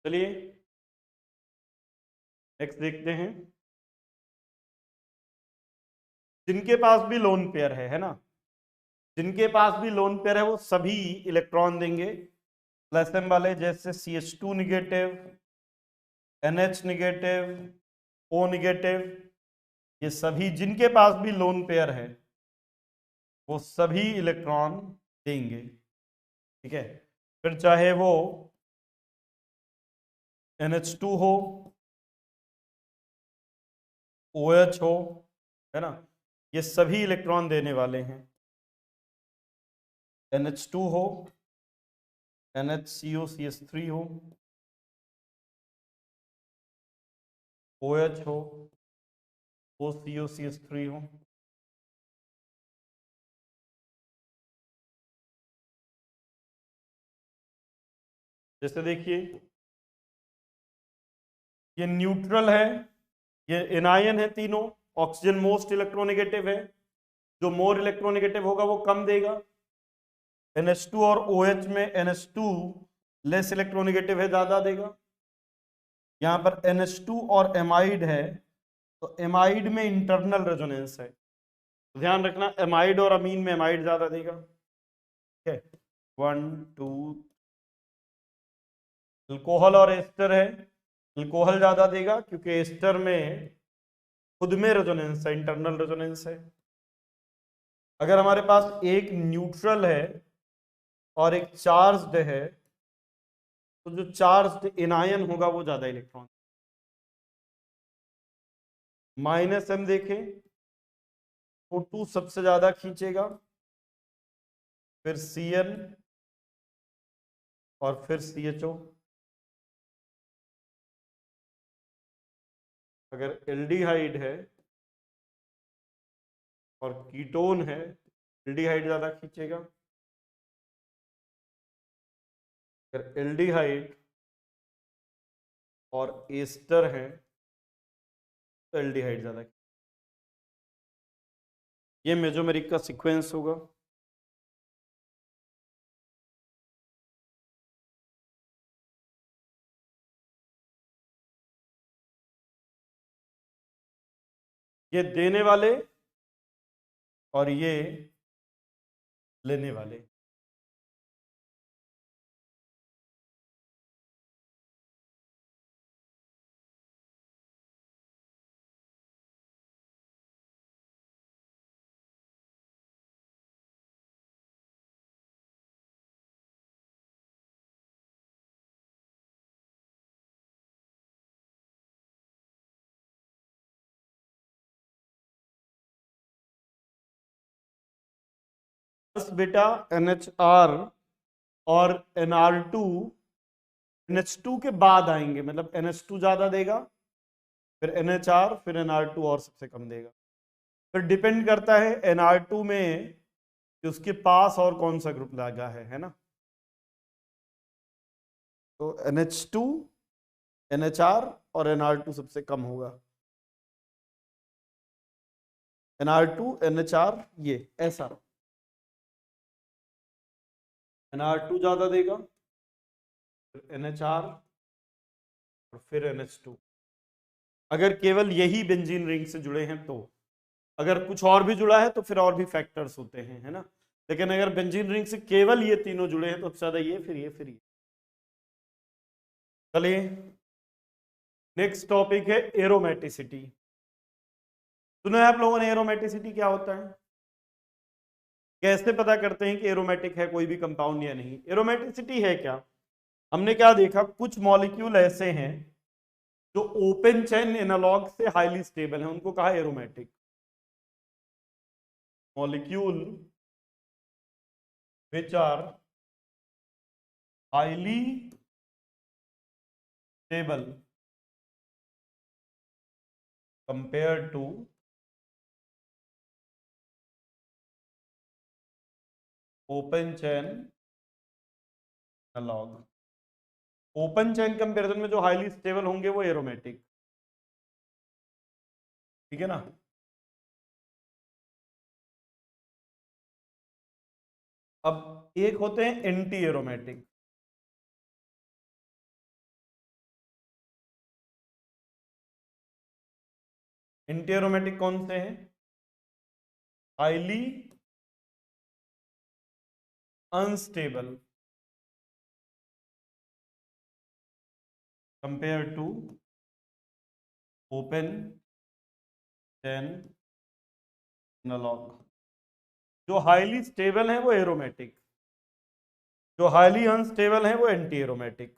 चलिए नेक्स्ट देखते हैं, जिनके पास भी लोन पेयर है ना, जिनके पास भी लोन पेयर है वो सभी इलेक्ट्रॉन देंगे प्लस एम वाले, जैसे CH2 negative, NH negative, O negative, ये सभी जिनके पास भी लोन पेयर है वो सभी इलेक्ट्रॉन देंगे। ठीक है, फिर चाहे वो NH2 हो, OH हो, है ना, ये सभी इलेक्ट्रॉन देने वाले हैं। NH2 हो, NHCO CH3 हो, OH हो, OCO CH3 हो, जैसे देखिए ये न्यूट्रल है, ये एनायन है तीनों, ऑक्सीजन मोस्ट इलेक्ट्रोनेगेटिव है, जो मोर इलेक्ट्रोनेगेटिव होगा वो कम देगा। NH2 और OH में NH2 लेस इलेक्ट्रोनेगेटिव है, ज्यादा देगा। यहाँ पर NH2 और एमाइड है, तो एमाइड में इंटरनल रेजोनेंस है, तो ध्यान रखना एमाइड और अमीन में एमाइड ज्यादा देगा। ठीक है, 1 2, अल्कोहल और एस्टर है, अल्कोहल ज्यादा देगा क्योंकि एस्टर में खुद में रेजोनेंस है, इंटरनल रेजोनेंस है। अगर हमारे पास एक न्यूट्रल है और एक चार्ज्ड है, तो जो चार्ज्ड एनायन होगा वो ज्यादा इलेक्ट्रॉन, -m देखें, O2 सबसे ज्यादा खींचेगा, फिर Cn और फिर CHO। अगर एल्डिहाइड है और कीटोन है, एल्डिहाइड ज्यादा खींचेगा। अगर एल्डिहाइड और एस्टर है तो एल्डिहाइड ज्यादा, ये मेसोमेरिक का सीक्वेंस होगा। ये देने वाले और ये लेने वाले। बस बेटा NHR और NR2 NH2 के बाद आएंगे, मतलब NH2 ज्यादा देगा, फिर NHR, फिर NR2 और सबसे कम देगा। फिर डिपेंड करता है NR2 में कि उसके पास और कौन सा ग्रुप लगा है ना। तो NH2, NHR और NR2 सबसे कम होगा, NR2 NHR, ये ऐसा NR2 ज्यादा देगा, फिर NHR और फिर NH2। अगर केवल यही बेंजीन रिंग से जुड़े हैं तो, अगर कुछ और भी जुड़ा है तो फिर और भी फैक्टर्स होते हैं, है ना, लेकिन अगर बेंजीन रिंग से केवल ये तीनों जुड़े हैं तो ज्यादा ये, फिर ये, फिर ये। चलिए नेक्स्ट टॉपिक है एरोमेटिसिटी। सुना है आप लोगों ने एरोमेटिसिटी क्या होता है? कैसे पता करते हैं कि एरोमेटिक है कोई भी कंपाउंड या नहीं? एरोमेटिसिटी है क्या? हमने क्या देखा, कुछ मॉलिक्यूल ऐसे हैं जो ओपन चेन एनालॉग से हाईली स्टेबल है, उनको कहा aromatic. Molecule which are highly stable compare to open chain analogue. Open chain comparison में जो हाईली स्टेबल होंगे वो एरोमेटिक, ठीक है ना। अब एक होते हैं एंटी एरोमेटिक। एंटी एरोमेटिक कौन से हैं? Highly unstable compare to open chain analogue. जो हाईली स्टेबल है वो एरोमेटिक, जो हाईली अनस्टेबल है वो एंटी एरोमेटिक।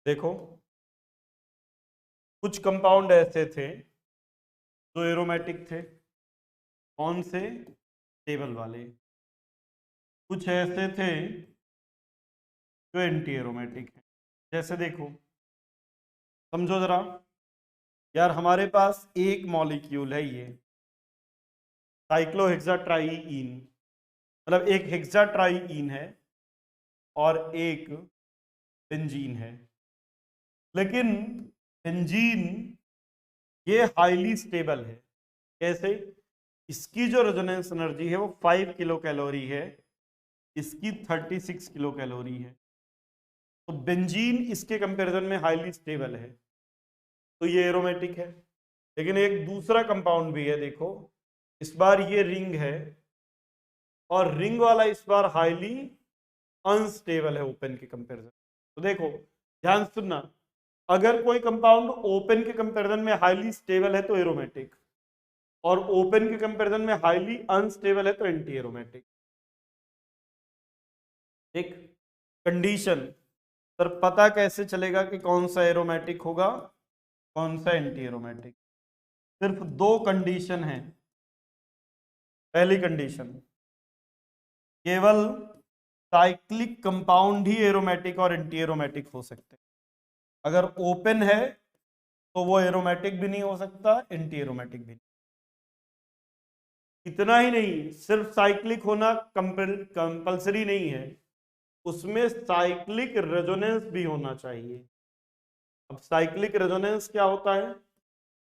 देखो कुछ कंपाउंड ऐसे थे जो एरोमेटिक थे, कौन से? स्टेबल वाले। कुछ ऐसे थे जो एंटी एरोमेटिक है। जैसे देखो, समझो जरा यार, हमारे पास एक मॉलिक्यूल है ये साइक्लोहेक्साट्राईइन, मतलब एक हेक्साट्राईइन है और एक बेंजीन है। लेकिन बेंजीन ये हाईली स्टेबल है। कैसे? इसकी जो रेजोनेंस एनर्जी है वो 5 किलो कैलोरी है, इसकी 36 किलो कैलोरी है। तो बेंजीन इसके कंपैरिजन में हाईली स्टेबल है, तो ये एरोमेटिक है। लेकिन एक दूसरा कंपाउंड भी है, देखो इस बार ये रिंग है और रिंग वाला इस बार हाईली अनस्टेबल है ओपन के कंपैरिजन। तो देखो ध्यान से सुनना, अगर कोई कंपाउंड ओपन के कंपैरिजन में हाईली स्टेबल है तो एरोमेटिक, और ओपन के कंपैरिजन में हाईली अनस्टेबल है तो एंटी एरोमेटिक। एक कंडीशन, सर पता कैसे चलेगा कि कौन सा एरोमेटिक होगा कौन सा एंटी एरोमेटिक? सिर्फ दो कंडीशन है। पहली कंडीशन, केवल साइक्लिक कंपाउंड ही एरोमेटिक और एंटी एरोमेटिक हो सकते हैं। अगर ओपन है तो वो एरोमेटिक भी नहीं हो सकता, एंटी एरोमेटिक भी नहीं। इतना ही नहीं, सिर्फ साइक्लिक होना कंपल्सरी नहीं है, उसमें साइक्लिक रेजोनेंस भी होना चाहिए। अब साइक्लिक रेजोनेंस क्या होता है?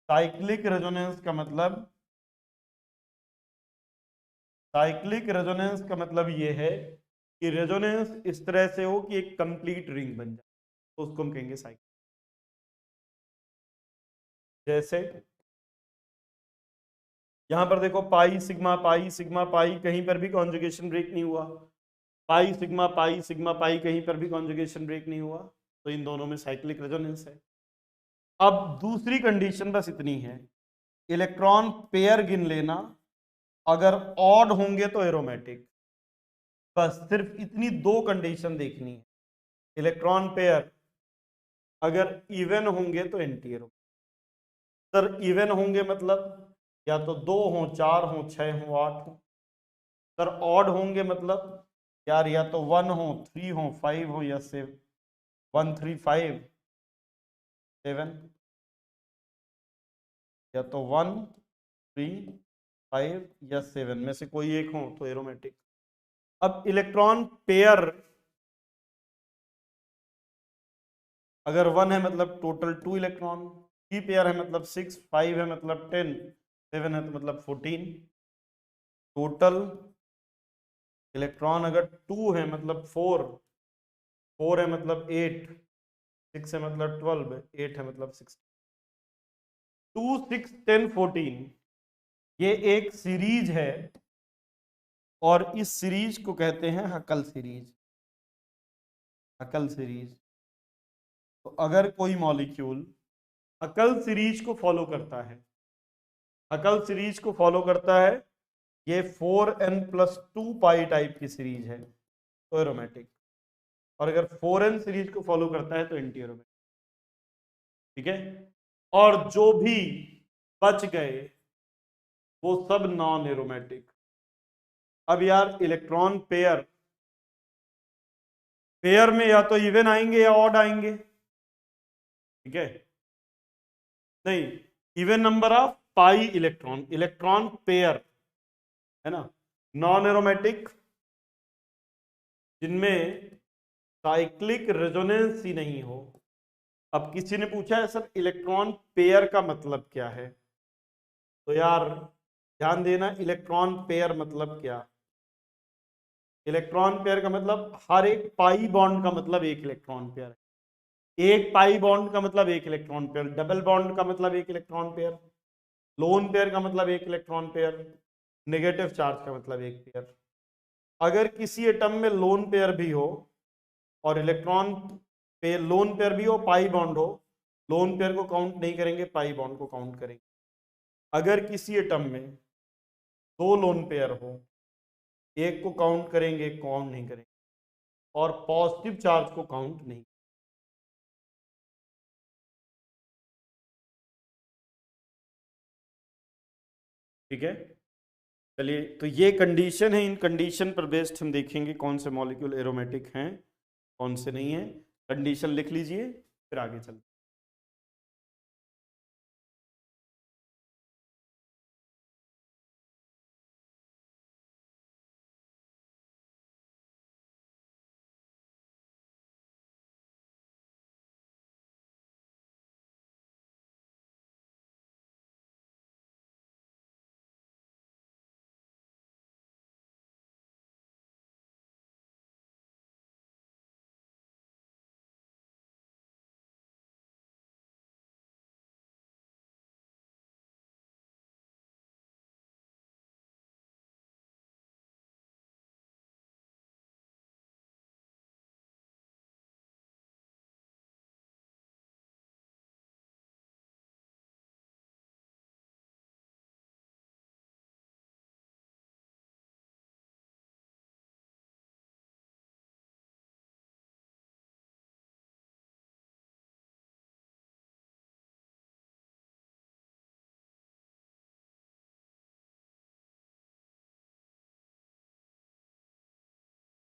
साइक्लिक रेजोनेंस का मतलब, साइक्लिक रेजोनेंस का मतलब ये है कि रेजोनेंस इस तरह से हो कि एक कंप्लीट रिंग बन जाए, तो उसको हम कहेंगे साइक्लिक। जैसे यहां पर देखो पाई सिग्मा पाई सिग्मा पाई, कहीं पर भी कॉन्जुगेशन ब्रेक नहीं हुआ। पाई सिग्मा पाई कहीं पर भी कॉन्जुगेशन ब्रेक नहीं हुआ, तो इन दोनों में साइक्लिक रेजोनेंस है। अब दूसरी कंडीशन बस इतनी है, इलेक्ट्रॉन पेयर गिन लेना, अगर ऑड होंगे तो एरोमेटिक। बस सिर्फ इतनी दो कंडीशन देखनी है, इलेक्ट्रॉन पेयर अगर इवन होंगे तो एंटी एरोमेटिक। सर इवन होंगे मतलब या तो 2 हो, 4 हो, 6 हो, 8 हो। सर ऑड होंगे मतलब यार या तो 1 हो, 3 हो, 5 हो, या 7, 1 3 5 7, या तो 1 3 5 या 7 में से कोई एक हो तो एरोमेटिक। अब इलेक्ट्रॉन पेयर अगर 1 है मतलब टोटल 2 इलेक्ट्रॉन, 3 पेयर है मतलब 6, 5 है मतलब 10, 7 है तो मतलब 14। टोटल इलेक्ट्रॉन अगर 2 है मतलब 4, 4 है मतलब 8, 6 है मतलब 12, 8 है मतलब 16। 2 6 10 14 ये एक सीरीज है और इस सीरीज को कहते हैं हकल सीरीज। हकल सीरीज। तो अगर कोई मॉलिक्यूल हकल सीरीज को फॉलो करता है, हकल सीरीज को फॉलो करता है, ये 4n+2 पाई टाइप की सीरीज है तो एरोमेटिक, और अगर 4n सीरीज को फॉलो करता है तो एंटी एरोमेटिक। ठीक है, और जो भी बच गए वो सब नॉन एरोमेटिक। अब यार इलेक्ट्रॉन पेयर, पेयर में या तो इवन आएंगे या ऑड आएंगे। ठीक है, नहीं, even number of pi electron, electron pair है ना, नॉन एरोमेटिक जिनमें साइक्लिक रेजोनेंस ही नहीं हो। अब किसी ने पूछा है सर इलेक्ट्रॉन पेयर का मतलब क्या है, तो यार ध्यान देना, इलेक्ट्रॉन पेयर मतलब क्या? इलेक्ट्रॉन पेयर का मतलब हर एक पाई बॉन्ड का मतलब एक इलेक्ट्रॉन पेयर है। एक पाई बॉन्ड का मतलब एक इलेक्ट्रॉन पेयर, डबल बॉन्ड का मतलब एक इलेक्ट्रॉन पेयर, लोन पेयर का मतलब एक इलेक्ट्रॉन पेयर, नेगेटिव चार्ज का मतलब एक पेयर। अगर किसी एटम में लोन पेयर भी हो और इलेक्ट्रॉन पेयर, लोन पेयर भी हो, पाई बॉन्ड हो, लोन पेयर को काउंट नहीं करेंगे, पाई बॉन्ड को काउंट करेंगे। अगर किसी एटम में दो लोन पेयर हो, एक को काउंट करेंगे, एक को काउंट नहीं करेंगे, और पॉजिटिव चार्ज को काउंट नहीं। ठीक है, चलिए, तो ये कंडीशन है, इन कंडीशन पर बेस्ड हम देखेंगे कौन से मॉलिक्यूल एरोमेटिक हैं, कौन से नहीं है। कंडीशन लिख लीजिए, फिर आगे चलते।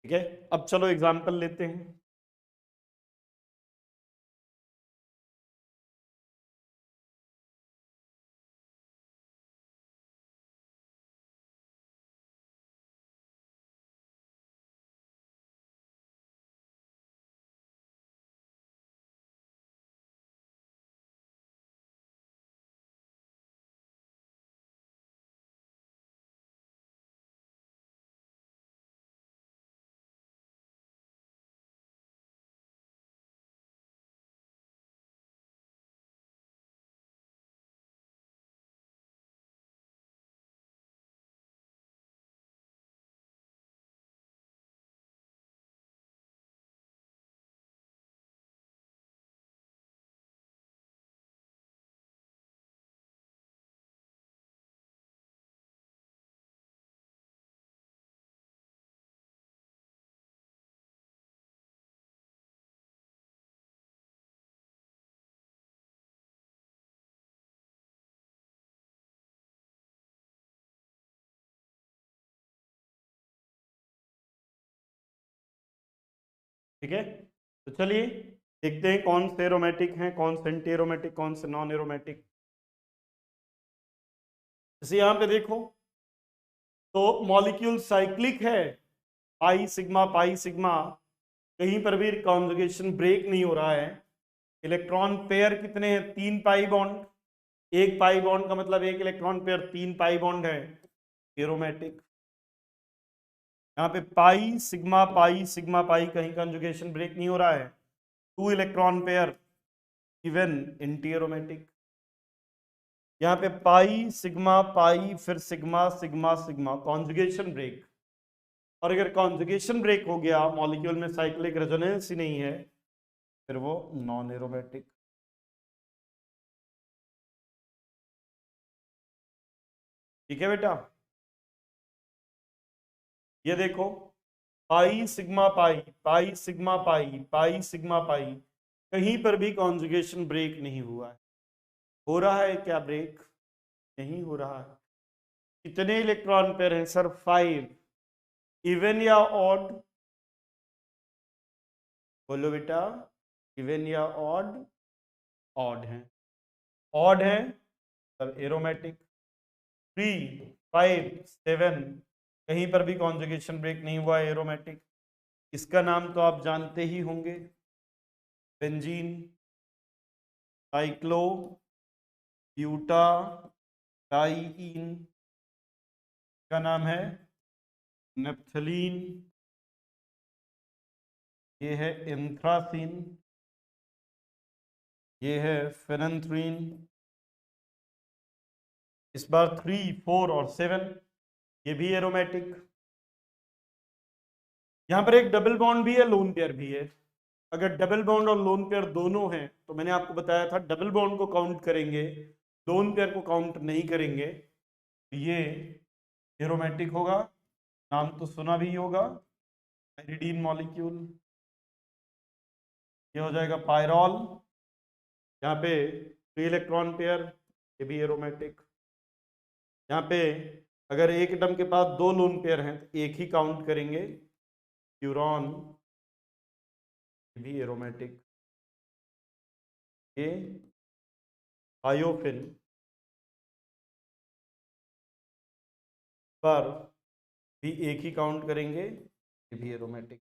ठीक है, अब चलो एग्जाम्पल लेते हैं। ठीक है, तो चलिए देखते हैं कौन से एरोमेटिक हैं, कौन से एंटी एरोमेटिक, कौन से नॉन एरोमेटिक। जैसे यहाँ पे देखो, तो मॉलिक्यूल साइक्लिक है, पाई सिग्मा, कहीं पर भी कॉन्जुगेशन ब्रेक नहीं हो रहा है। इलेक्ट्रॉन पेयर कितने हैं? तीन पाई बॉन्ड, एक पाई बॉन्ड का मतलब एक इलेक्ट्रॉन पेयर, तीन पाई बॉन्ड है, एरोमेटिक। यहाँ पे पाई सिग्मा पाई, कहीं कॉन्जुगेशन ब्रेक नहीं हो रहा है, two electron pair, even anti aromatic. यहाँ पे पाई फिर sigma sigma sigma, conjugation break. और अगर कॉन्जुगेशन ब्रेक हो गया, मॉलिक्यूल में साइक्लिक रेजोनेंस ही नहीं है, फिर वो नॉन एरोमेटिक। ठीक है बेटा, ये देखो, पाई sigma pi, pi sigma pi, pi sigma पाई, कहीं पर भी कॉन्जुगेशन ब्रेक नहीं हुआ है। हो रहा है क्या ब्रेक? नहीं हो रहा है। कितने इलेक्ट्रॉन पेयर हैं सर? 5। इवन या ऑड? बोलो बेटा, इवन या ऑड? ऑड है। ऑड है सर, एरोमेटिक। 3, 5, 7, कहीं पर भी कॉन्जुगेशन ब्रेक नहीं हुआ है, एरोमेटिक। इसका नाम तो आप जानते ही होंगे, बेंजीन, साइक्लो ब्यूटा डाइईन, का नाम है नेप्थलीन, ये है एंथ्रासीन, ये है फेनेंथ्रीन। इस बार 3, 4 और 7 ये भी एरोमेटिक। यहां पर एक डबल बॉन्ड भी है, लोन पेयर भी है। अगर डबल बॉन्ड और लोन पेयर दोनों हैं तो मैंने आपको बताया था डबल बॉन्ड को काउंट करेंगे, लोन पेयर को काउंट नहीं करेंगे। ये एरोमेटिक होगा, नाम तो सुना भी होगा, पायरिडीन मॉलिक्यूल। ये हो जाएगा पायरॉल, यहाँ पे 3 इलेक्ट्रॉन पेयर, ये भी एरोमेटिक। यहाँ पे अगर एक एटम के पास 2 लोन पेयर हैं तो एक ही काउंट करेंगे, फ्यूरॉन, ये भी एरोमेटिक। ये थायोफिन पर भी एक ही काउंट करेंगे, ये भी एरोमेटिक।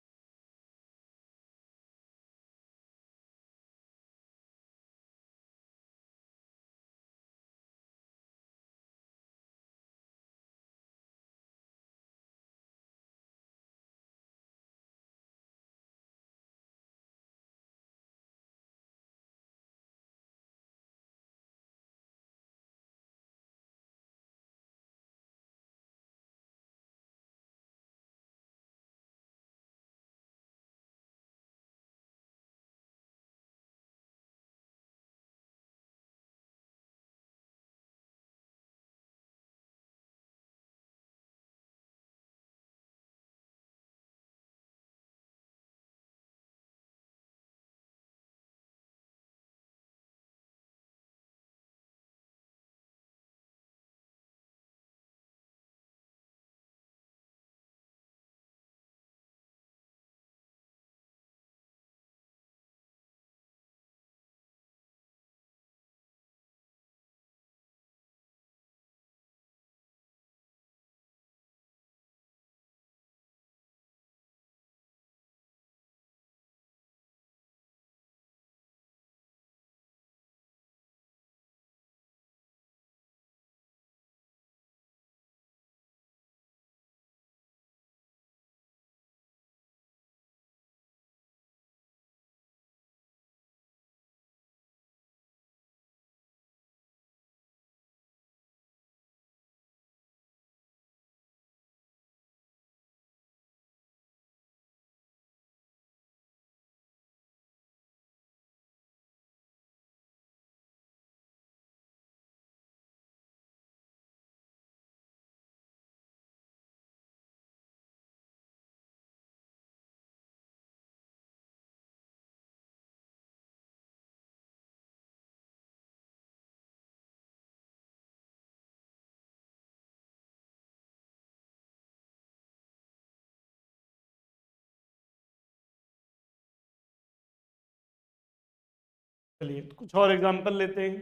चलिए तो कुछ और एग्जांपल लेते हैं।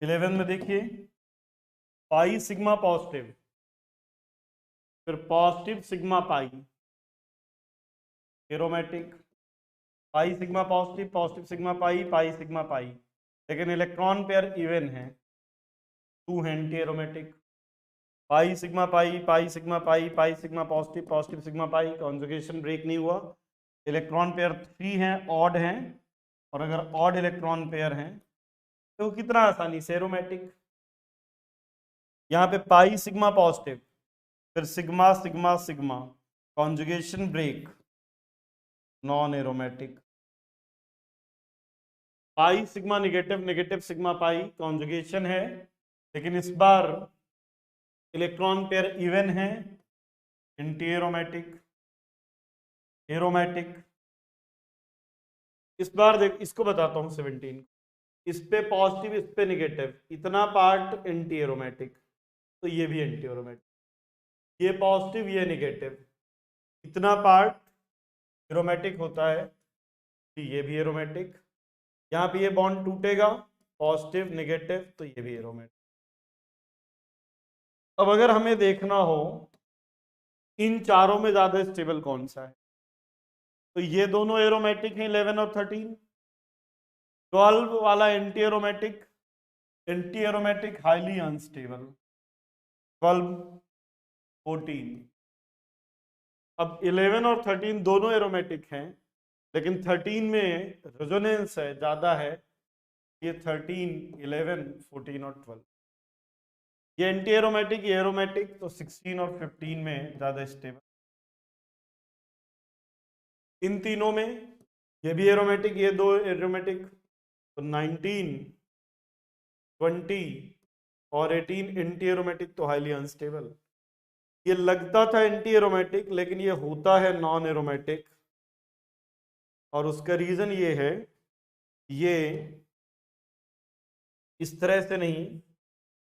11 में देखिए, पाई सिग्मा पॉजिटिव, फिर positive sigma pi, aromatic. Pi sigma positive, positive sigma pi, pi sigma pi, लेकिन इलेक्ट्रॉन पेयर इवन है, 2 है, anti aromatic. Pi sigma pi, pi sigma pi, pi sigma positive, positive sigma pi, conjugation break नहीं हुआ। Electron pair 3 हैं, odd हैं, और अगर odd electron pair हैं तो कितना आसानी से एरोमेटिक। यहाँ पे पाई सिग्मा पॉजिटिव, फिर sigma sigma sigma, conjugation break, non aromatic. Pi sigma negative, negative sigma pi, conjugation है, लेकिन इस बार इलेक्ट्रॉन पेयर इवन है, एंटी एरोमेटिक, एरोमेटिक। इस बार देख, इसको बताता हूं 17, इस पे पॉजिटिव, इस पे निगेटिव, इतना पार्ट एंटी एरोमेटिक, तो ये भी एंटी एरोमेटिक। ये पॉजिटिव, ये निगेटिव, इतना पार्ट एरोमेटिक होता है, ये भी एरोमेटिक। यहाँ पे ये बॉन्ड टूटेगा, पॉजिटिव निगेटिव, तो ये भी एरोमेटिक। अब अगर हमें देखना हो इन चारों में ज्यादा स्टेबल कौन सा है, तो ये दोनों एरोमेटिक हैं, 11 और 13। 12 वाला anti aromatic, anti aromatic highly unstable. 12, 14। अब 11 और 13 दोनों एरोमेटिक हैं, लेकिन 13 में रेजोनेंस है ज़्यादा है, ये 13, 11, 14 और 12। ये एंटी एरोमेटिक, ये एरोमेटिक, तो 16 और 15 में ज़्यादा स्टेबल। इन तीनों में ये भी एरोमेटिक, ये दो एरोमेटिक, तो 19, 20 और 18 एंटी एरोमेटिक, तो हाईली अनस्टेबल। ये लगता था एंटी एरोमेटिक, लेकिन ये होता है नॉन एरोमेटिक, और उसका रीजन ये है, ये इस तरह से नहीं,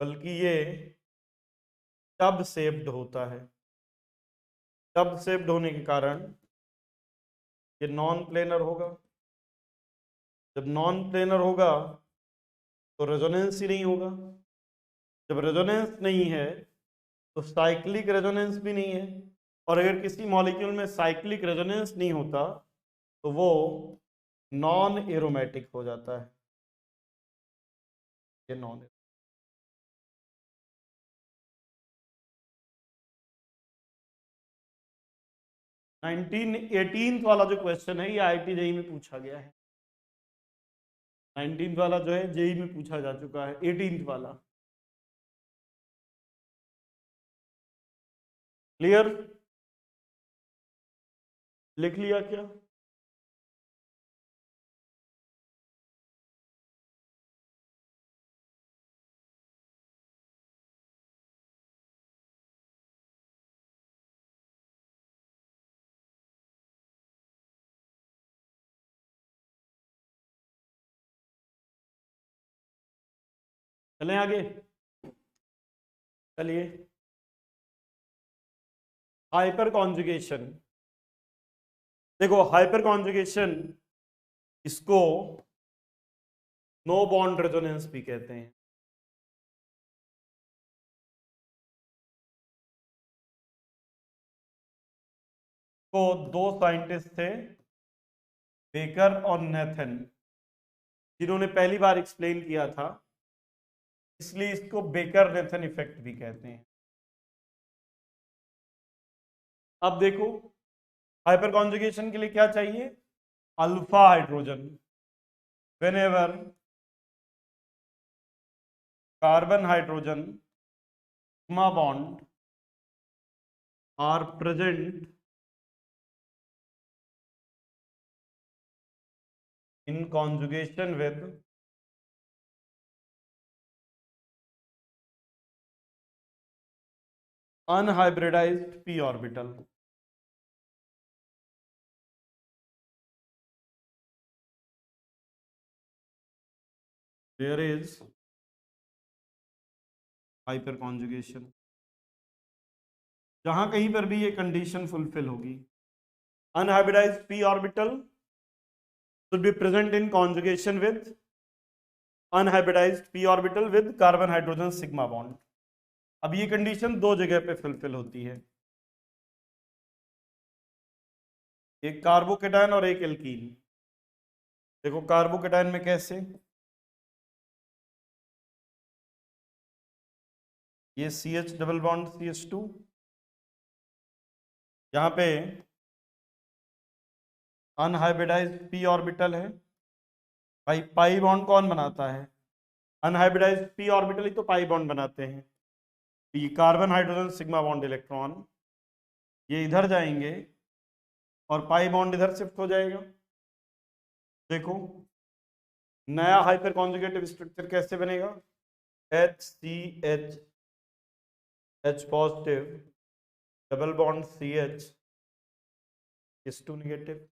बल्कि ये टब शेप्ड होता है। टब शेप्ड होने के कारण ये नॉन प्लेनर होगा। जब नॉन प्लेनर होगा तो रेजोनेंस ही नहीं होगा। जब रेजोनेंस नहीं है तो साइक्लिक रेजोनेंस भी नहीं है, और अगर किसी मॉलिक्यूल में साइक्लिक रेजोनेंस नहीं होता तो वो नॉन एरोमेटिक हो जाता है। ये नॉन 1918 वाला जो क्वेश्चन है, ये IIT जेई में पूछा गया है। 19 वाला जो है जेई में पूछा जा चुका है, 18 वाला। क्लियर? लिख लिया क्या? चलें आगे? चलिए, हाइपर कॉन्जुगेशन। देखो, हाइपर कॉन्जुगेशन, इसको नो बॉन्ड रेजोनेंस भी कहते हैं। तो दो साइंटिस्ट थे, बेकर और नेथन, जिन्होंने पहली बार एक्सप्लेन किया था, इसलिए इसको बेकर नेथन इफेक्ट भी कहते हैं। अब देखो, हाइपर कॉन्जुगेशन के लिए क्या चाहिए? Alpha hydrogen. whenever carbon hydrogen sigma bond are present in conjugation with unhybridized p orbital, there is hyper conjugation. जहां कहीं पर भी ये कंडीशन फुलफिल होगी, unhybridised p orbital should be present in conjugation with unhybridized p orbital with carbon hydrogen sigma bond। अब ये condition दो जगह पे फुलफिल होती है, एक कार्बोकेटायन और एक एल्कीन। देखो, कार्बोकेटायन में कैसे, ये CH डबल बॉन्ड CH2, यहाँ पे अनहाइब्रिडाइज्ड p ऑर्बिटल है। भाई, पाई बॉन्ड कौन बनाता है? अनहाइब्रिडाइज्ड p ऑर्बिटल ही तो पाई बॉन्ड बनाते हैं। ये carbon hydrogen sigma bond electron ये इधर जाएंगे और पाई बॉन्ड इधर शिफ्ट हो जाएगा। देखो, नया हाइपर कॉन्जुगेटिव स्ट्रक्चर कैसे बनेगा? HCH, H positive, double bond CH, H2 negative.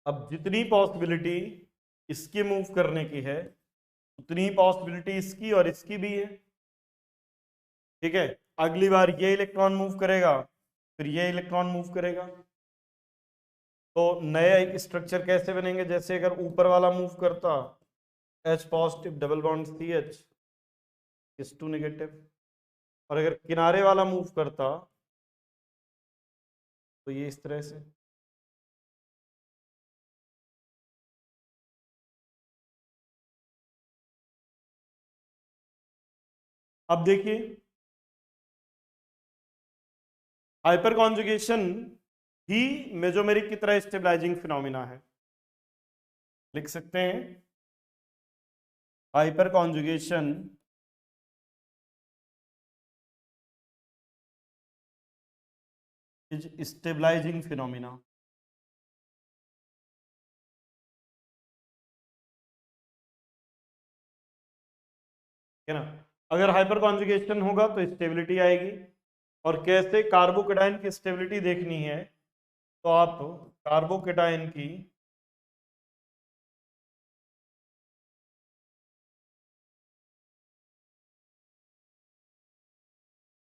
अब जितनी पॉसिबिलिटी इसके मूव करने की है, उतनी पॉसिबिलिटी इसकी और इसकी भी है। ठीक है, अगली बार ये इलेक्ट्रॉन मूव करेगा, फिर ये इलेक्ट्रॉन मूव करेगा, तो नए स्ट्रक्चर कैसे बनेंगे? जैसे अगर ऊपर वाला मूव करता, H positive, double bond CH, H2 negative, और अगर किनारे वाला मूव करता तो ये इस तरह से। अब देखिए हाइपर कॉन्जुगेशन ही मेसोमेरिक की तरह स्टेबलाइजिंग फिनोमिना है। लिख सकते हैं hyper conjugation is stabilising phenomena. है ना। अगर हाइपर कॉन्जुगेशन होगा तो स्टेबिलिटी आएगी। और कैसे कार्बोकेटाइन की स्टेबिलिटी देखनी है तो आप कार्बोकेटाइन की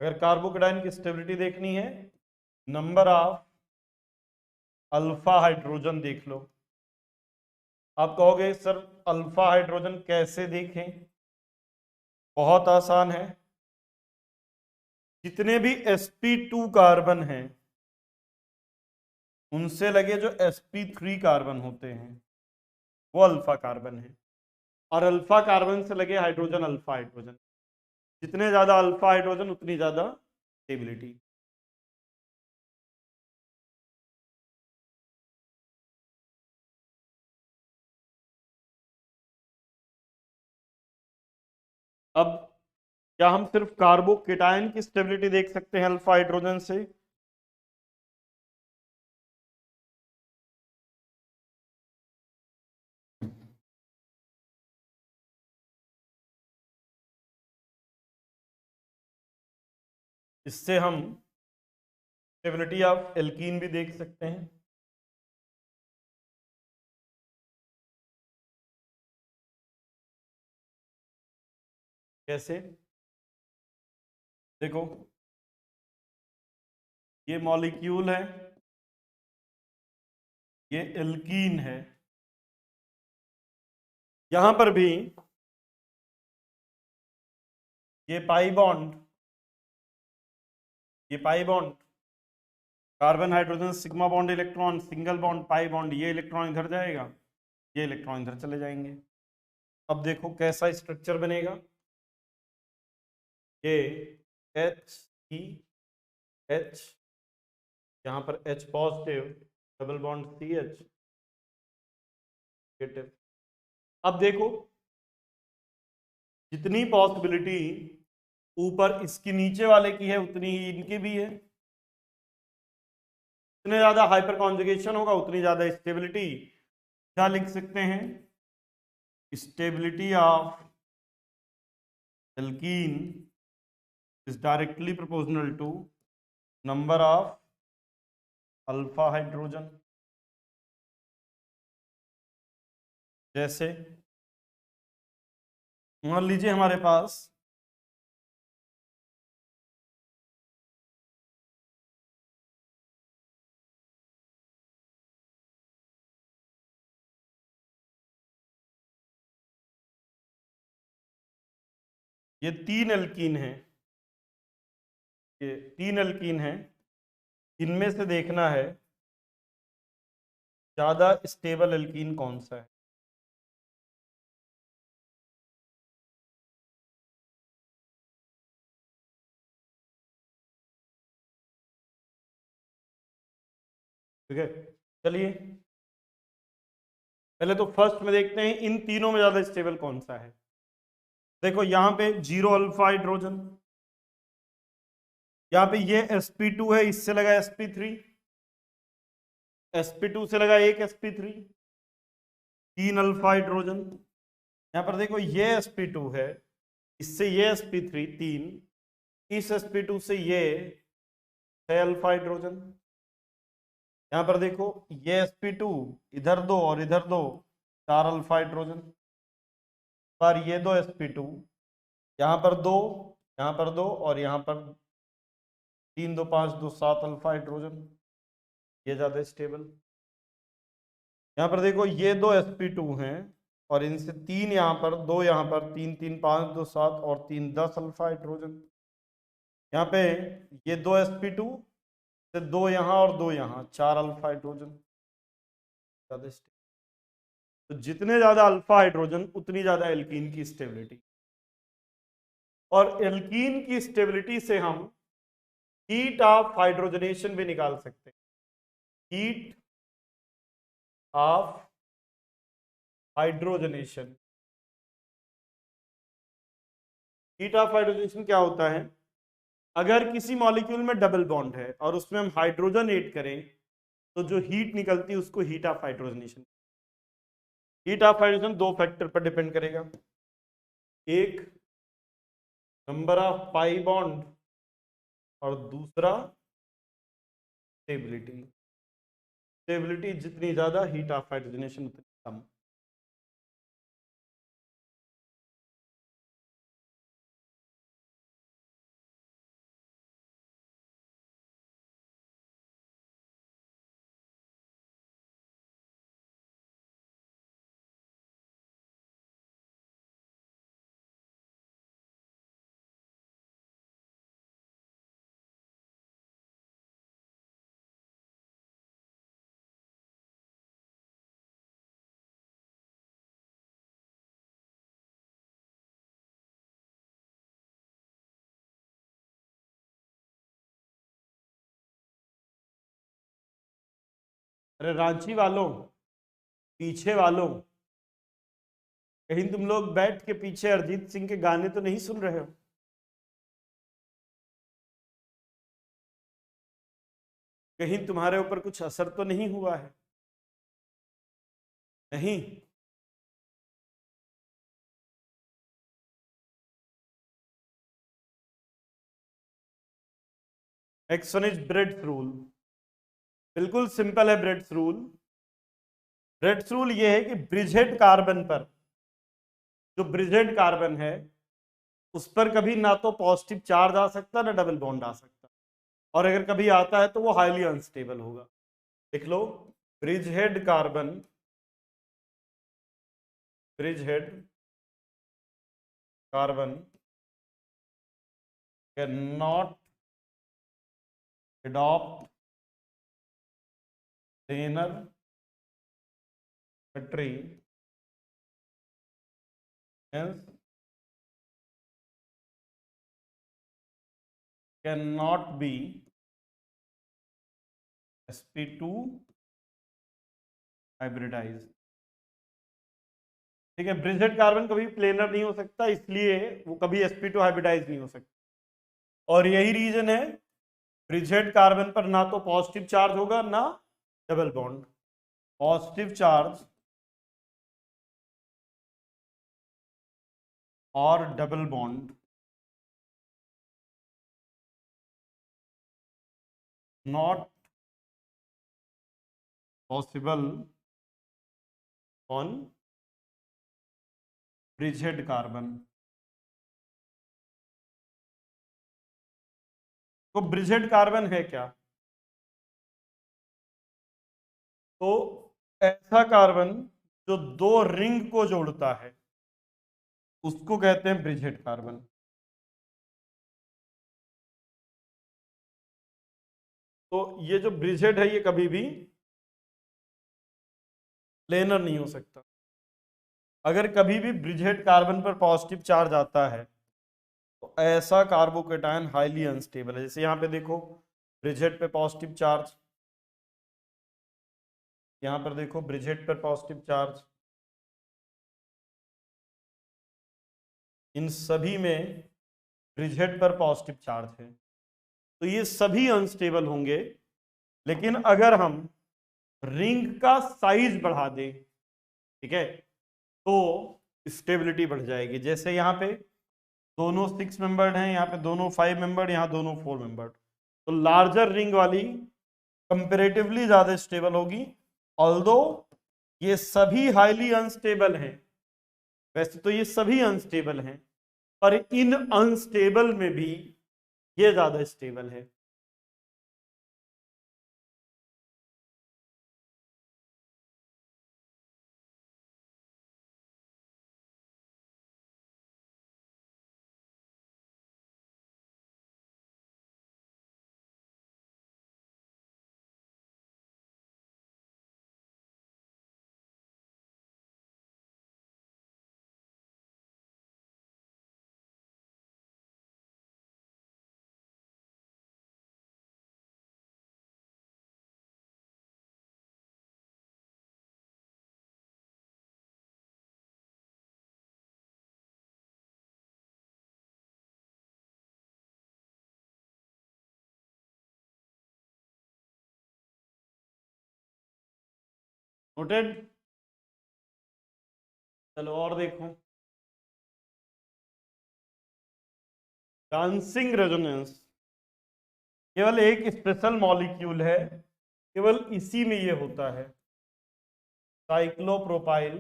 अगर कार्बोकेटाइन की स्टेबिलिटी देखनी है नंबर ऑफ अल्फा हाइड्रोजन देख लो। आप कहोगे सर अल्फा हाइड्रोजन कैसे देखें? बहुत आसान है। जितने भी sp2 कार्बन हैं उनसे लगे जो sp3 कार्बन होते हैं वो अल्फा कार्बन है। और अल्फा कार्बन से लगे हाइड्रोजन अल्फा हाइड्रोजन। जितने ज्यादा अल्फा हाइड्रोजन उतनी ज्यादा स्टेबिलिटी। अब क्या हम सिर्फ कार्बोकेटाइन की स्टेबिलिटी देख सकते हैं अल्फा हाइड्रोजन से? इससे हम स्टेबिलिटी ऑफ एल्कीन भी देख सकते हैं। कैसे? देखो ये मॉलिक्यूल है, ये एल्कीन है। यहां पर भी ये पाई बॉन्ड, ये pi bond carbon hydrogen sigma bond electron single bond pi bond, ये इलेक्ट्रॉन इधर जाएगा, ये इलेक्ट्रॉन इधर चले जाएंगे। अब देखो कैसा स्ट्रक्चर बनेगा। ये H यहाँ पर H positive double bond CH negative. अब देखो जितनी पॉसिबिलिटी ऊपर इसकी नीचे वाले की है उतनी ही इनकी भी है। जितने ज्यादा हाइपर कॉन्जुगेशन होगा उतनी ज्यादा स्टेबिलिटी। क्या लिख सकते हैं? Stability of alkene is directly proportional to number of alpha hydrogen. जैसे मान लीजिए हमारे पास ये तीन एल्कीन है, ये तीन एल्कीन है। इनमें से देखना है ज्यादा स्टेबल एल्कीन कौन सा है। ठीक है, चलिए पहले तो फर्स्ट में देखते हैं इन तीनों में ज्यादा स्टेबल कौन सा है। देखो यहाँ पे 0 अल्फा हाइड्रोजन, यहाँ पे ये sp2 है, इससे लगा sp3, sp2 से लगा एक sp3, 3 अल्फा हाइड्रोजन। यहाँ पर देखो ये sp2 है, इससे ये sp3 3, इस sp2 से ये 6 अल्फा हाइड्रोजन। यहाँ पर देखो ये sp2 इधर दो और इधर दो, 4 अल्फा हाइड्रोजन। पर ये दो sp2 यहाँ पर दो, यहाँ पर दो और यहाँ पर 3 2 5 2 7 अल्फा हाइड्रोजन। ये ज्यादा स्टेबल। यहाँ पर देखो ये दो sp2 हैं और इनसे 3 यहाँ पर, 2 यहाँ पर, 3 3 5 2 7 और 3 10 अल्फा हाइड्रोजन। यहाँ पे ये दो sp2 से 2 यहाँ और 2 यहाँ, 4 अल्फा हाइड्रोजन। ज्यादा स्टेबल। तो जितने ज्यादा अल्फा हाइड्रोजन उतनी ज्यादा एल्कीन की स्टेबिलिटी। और एल्कीन की स्टेबिलिटी से हम हीट ऑफ हाइड्रोजनेशन भी निकाल सकते हैं। Heat of hydrogenation, heat of hydrogenation क्या होता है? अगर किसी मॉलिक्यूल में डबल बॉन्ड है और उसमें हम हाइड्रोजन ऐड करें तो जो हीट निकलती है उसको heat of hydrogenation. Heat of hydrogen दो फैक्टर पर डिपेंड करेगा, एक नंबर ऑफ पाई बॉन्ड और दूसरा स्टेबिलिटी। स्टेबिलिटी जितनी ज्यादा हीट ऑफ हाइड्रोजनेशन उतनी कम। अरे रांची वालों, पीछे वालों, कहीं तुम लोग बैठ के पीछे अरिजीत सिंह के गाने तो नहीं सुन रहे हो? कहीं तुम्हारे ऊपर कुछ असर तो नहीं हुआ है? नहीं? Next one is Bredt's rule. बिल्कुल सिंपल है ब्रेड्स रूल। ब्रेड्स रूल ये है कि ब्रिजहेड कार्बन पर, जो ब्रिजहेड कार्बन है उस पर कभी ना तो पॉजिटिव चार्ज आ सकता ना डबल बॉन्ड आ सकता, और अगर कभी आता है तो वो हाईली अनस्टेबल होगा। लिख लो, bridgehead carbon, bridgehead carbon can not adopt planar symmetry, hence cannot be sp2 hybridized। ठीक है, ब्रिजहेड कार्बन कभी प्लेनर नहीं हो सकता, इसलिए वो कभी sp2 हाइब्रिडाइज नहीं हो सकता। और यही रीजन है, ब्रिजहेड कार्बन पर ना तो पॉजिटिव चार्ज होगा ना डबल बॉन्ड। पॉजिटिव चार्ज और double bond not possible on bridgehead carbon. तो ब्रिजहेड कार्बन है क्या? तो ऐसा कार्बन जो दो रिंग को जोड़ता है उसको कहते हैं ब्रिजहेड कार्बन। तो ये जो ब्रिजहेड है ये कभी भी प्लेनर नहीं हो सकता। अगर कभी भी ब्रिजहेड कार्बन पर पॉजिटिव चार्ज आता है तो ऐसा कार्बोकेटायन हाईली अनस्टेबल है। जैसे यहां पे देखो, ब्रिजहेड पे पॉजिटिव चार्ज, यहां पर देखो ब्रिजहेड पर पॉजिटिव चार्ज, इन सभी में ब्रिजहेड पर पॉजिटिव चार्ज है, तो ये सभी अनस्टेबल होंगे। लेकिन अगर हम रिंग का साइज बढ़ा दें, ठीक है, तो स्टेबिलिटी बढ़ जाएगी। जैसे यहाँ पे दोनों 6 मेंबर्ड हैं, यहाँ पे दोनों 5 मेंबर्ड, यहाँ दोनों 4 मेंबर्ड, तो लार्जर रिंग वाली कंपेरेटिवली ज्यादा स्टेबल होगी। ऑल्दो ये सभी हाईली अनस्टेबल हैं, वैसे तो ये सभी अनस्टेबल हैं, पर इन अनस्टेबल में भी ये ज्यादा स्टेबल है। नोटेड। चलो और देखो, डांसिंग रेजोनेंस केवल एक स्पेशल मॉलिक्यूल है, केवल इसी में ये होता है, साइक्लोप्रोपाइल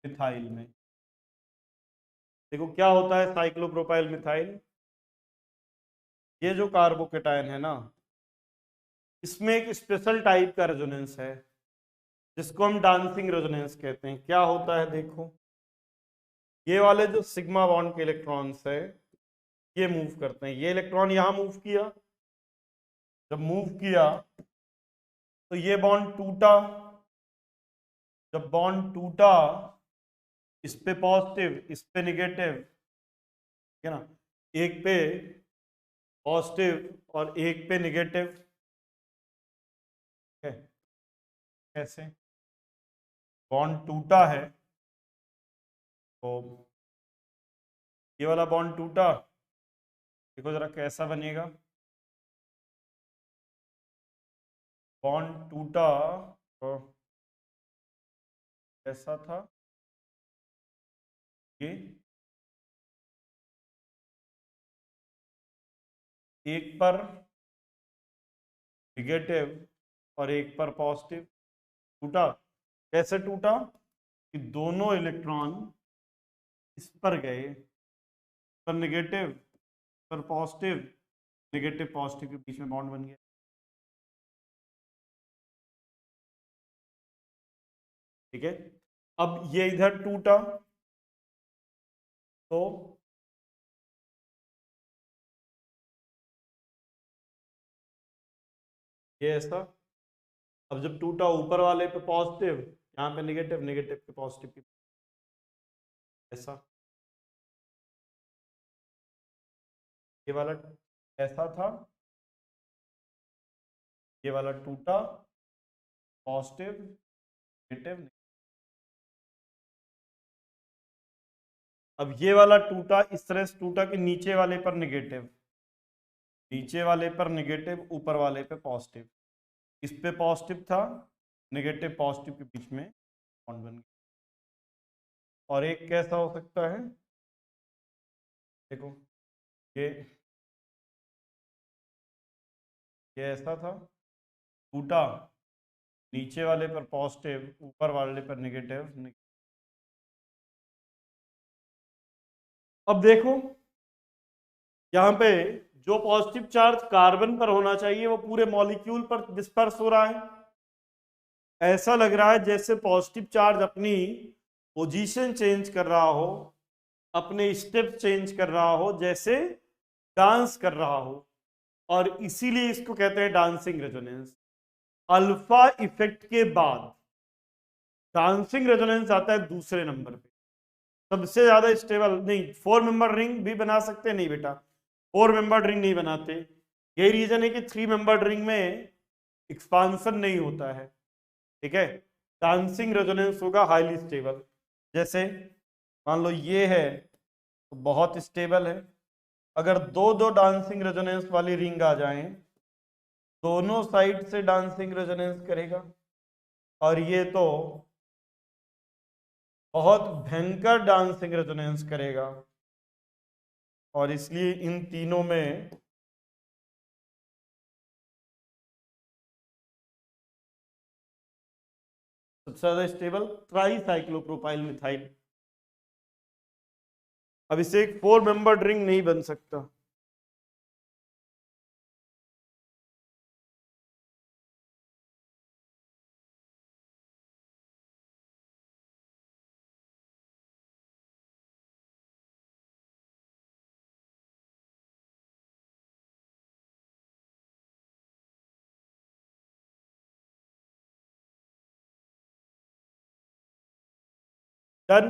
मिथाइल में। देखो क्या होता है साइक्लोप्रोपाइल मिथाइल, ये जो कार्बोकेटायन है ना, इसमें एक स्पेशल टाइप का रेजोनेंस है जिसको हम डांसिंग रेजोनेंस कहते हैं। क्या होता है देखो, ये वाले जो सिग्मा बॉन्ड के इलेक्ट्रॉन्स है ये मूव करते हैं, ये इलेक्ट्रॉन यहां मूव किया, जब मूव किया तो ये बॉन्ड टूटा, जब बॉन्ड टूटा इस पे पॉजिटिव इस पे निगेटिव, है ना, एक पे पॉजिटिव और एक पे निगेटिव, है कैसे, बॉन्ड टूटा है तो ये वाला बॉन्ड टूटा, देखो जरा कैसा बनेगा, बॉन्ड टूटा तो ऐसा था, ये एक पर निगेटिव और एक पर पॉजिटिव टूटा। कैसे टूटा कि दोनों इलेक्ट्रॉन इस पर गए, पर निगेटिव पर पॉजिटिव, निगेटिव पॉजिटिव के बीच में बॉन्ड बन गया। ठीक है, अब ये इधर टूटा तो ये ऐसा, अब जब टूटा ऊपर वाले पे पॉजिटिव, यहाँ पे निगेटिव, निगेटिव पे पॉजिटिव की ऐसा, ये वाला ऐसा था, ये वाला टूटा, पॉजिटिव नेगेटिव, अब ये वाला टूटा इस तरह से टूटा कि नीचे वाले पर निगेटिव, नीचे वाले पर निगेटिव, ऊपर वाले पे पॉजिटिव, इस पे पॉजिटिव था, नेगेटिव पॉजिटिव के बीच में बॉन्ड बन गया। और एक कैसा हो सकता है, देखो ये ये ऐसा था, टूटा, नीचे वाले पर पॉजिटिव, ऊपर वाले पर नेगेटिव। अब देखो यहाँ पे जो पॉजिटिव चार्ज कार्बन पर होना चाहिए वो पूरे मॉलिक्यूल पर डिस्पर्स हो रहा है। ऐसा लग रहा है जैसे पॉजिटिव चार्ज अपनी पोजीशन चेंज कर रहा हो, अपने स्टेप चेंज कर रहा हो, जैसे डांस कर रहा हो, और इसीलिए इसको कहते हैं डांसिंग रेजोनेंस। अल्फा इफेक्ट के बाद डांसिंग रेजोनेंस आता है दूसरे नंबर पे, सबसे ज्यादा स्टेबल। नहीं, 4 मेंबर रिंग भी बना सकते नहीं बेटा, 4 मेंबर रिंग नहीं बनाते, यही रीजन है कि 3 मेंबर रिंग में एक्सपांसन नहीं होता है। ठीक है, डांसिंग रेजोनेंस होगा हाईली स्टेबल। जैसे मान लो ये है तो बहुत स्टेबल है, अगर दो दो डांसिंग रेजोनेंस वाली रिंग आ जाएं, दोनों साइड से डांसिंग रेजोनेंस करेगा, और ये तो बहुत भयंकर डांसिंग रेजोनेंस करेगा, और इसलिए इन तीनों में सबसे ज्यादा स्टेबल ट्राई साइक्लोप्रोपाइल मिथाइल। अब इसे एक 4 मेंबर रिंग नहीं बन सकता। डन।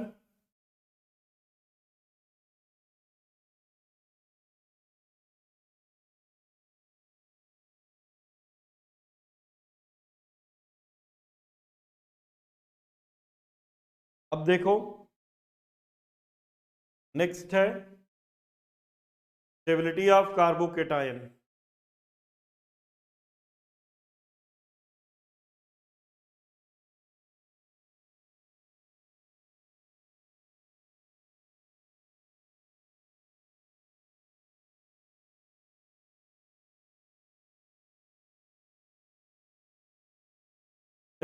अब देखो नेक्स्ट है स्टेबिलिटी ऑफ कार्बोकेटायन।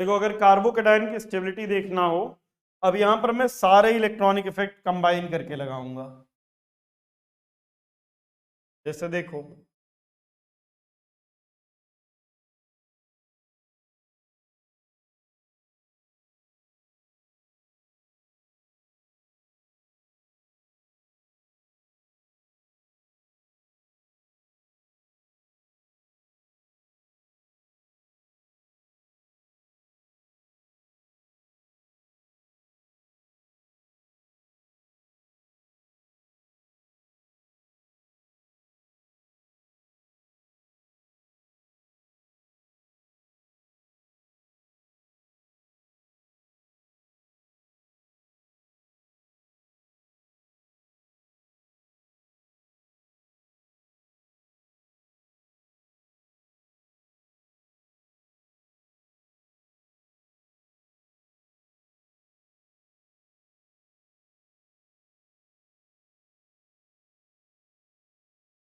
देखो अगर कार्बोकेटाइन की स्टेबिलिटी देखना हो, अब यहां पर मैं सारे इलेक्ट्रॉनिक इफेक्ट कंबाइन करके लगाऊंगा। जैसे देखो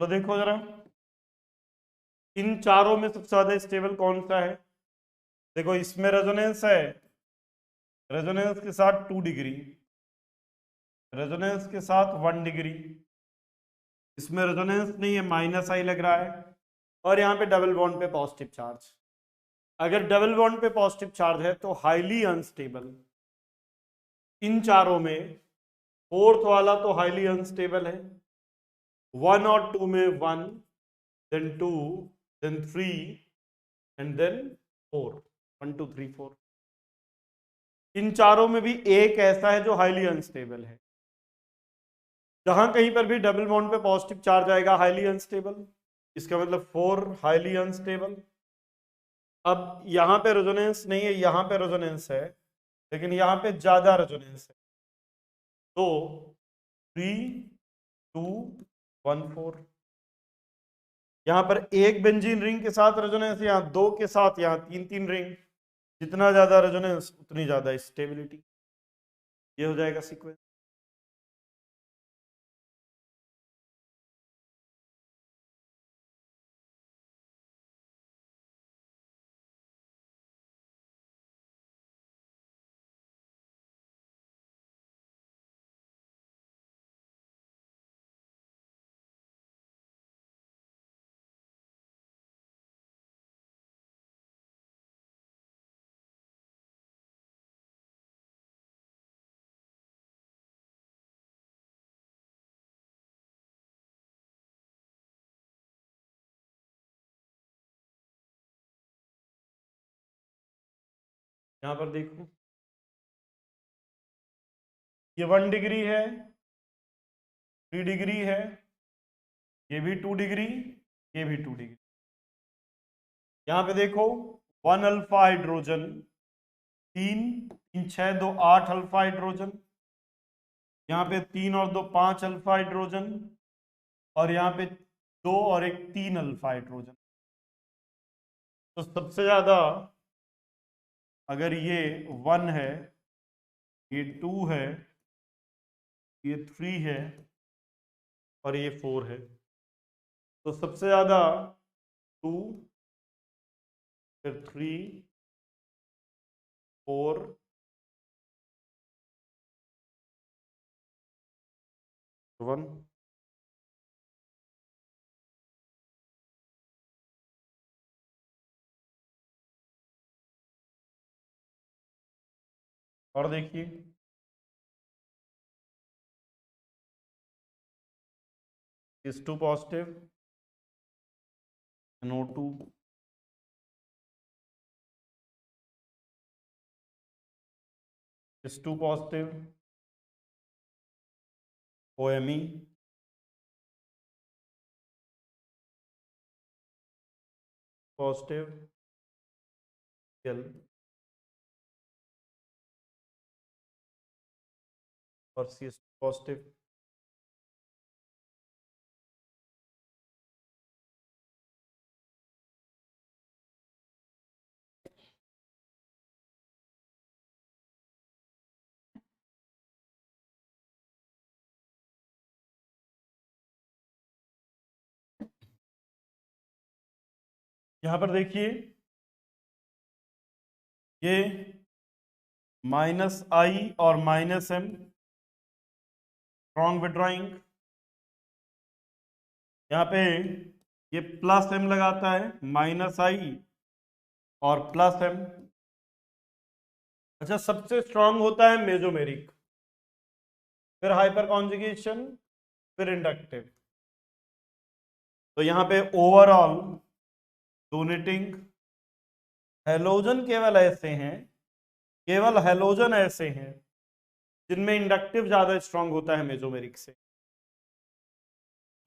तो देखो जरा, इन चारों में सबसे ज्यादा स्टेबल कौन सा है? देखो इसमें रेजोनेंस है, रेजोनेंस के साथ 2 डिग्री, रेजोनेंस के साथ 1 डिग्री, इसमें रेजोनेंस नहीं है, -i लग रहा है, और यहाँ पे डबल बॉन्ड पे पॉजिटिव चार्ज। अगर डबल बॉन्ड पे पॉजिटिव चार्ज है तो हाईली अनस्टेबल। इन चारों में फोर्थ वाला तो हाईली अनस्टेबल है, 1 और 2 में 1, देन 2, देन 3 एंड देन 4, 1 2 3 4। इन चारों में भी एक ऐसा है जो हाईली अनस्टेबल है। जहां कहीं पर भी डबल बॉन्ड पे पॉजिटिव चार्ज आएगा हाईली अनस्टेबल, इसका मतलब 4 हाईली अनस्टेबल। अब यहां पे रेजोनेंस नहीं है, यहां पे रेजोनेंस है, लेकिन यहां पे ज्यादा रेजोनेंस है, तो 3 2 1 4। यहां पर एक बेंजीन रिंग के साथ रेजोनेंस, यहां दो के साथ, यहां 3 3 रिंग। जितना ज्यादा रेजोनेंस उतनी ज्यादा स्टेबिलिटी। ये हो जाएगा सीक्वेंस। यहां पर देखो, ये 1 डिग्री है, 3 डिग्री है, ये भी 2 डिग्री, ये भी 2 डिग्री। यहां पे देखो 1 अल्फा हाइड्रोजन, 3 3 6 2 8 अल्फा हाइड्रोजन, यहाँ पे 3 और 2 5 अल्फा हाइड्रोजन, और यहाँ पे 2 और 1 3 अल्फा हाइड्रोजन। तो सबसे ज्यादा, अगर ये 1 है, ये 2 है, ये 3 है, और ये 4 है, तो सबसे ज्यादा 2, फिर 3 4 1। और देखिए इस 2 पॉजिटिव, NO2, इस 2 पॉजिटिव, OMe, पॉजिटिव, Cl, और CS पॉजिटिव। यहां पर देखिए ये -i और -m स्ट्रॉन्ग विड्रॉइंग, यहाँ पे ये +m लगाता है, -i और +m। अच्छा, सबसे स्ट्रॉन्ग होता है मेसोमेरिक, फिर हाइपर कॉन्जुगेशन, फिर इंडक्टिव। तो यहाँ पे ओवरऑल डोनेटिंग हैलोजन केवल ऐसे हैं, केवल हैलोजन ऐसे हैं जिनमें इंडक्टिव ज्यादा स्ट्रांग होता है मेसोमेरिक से।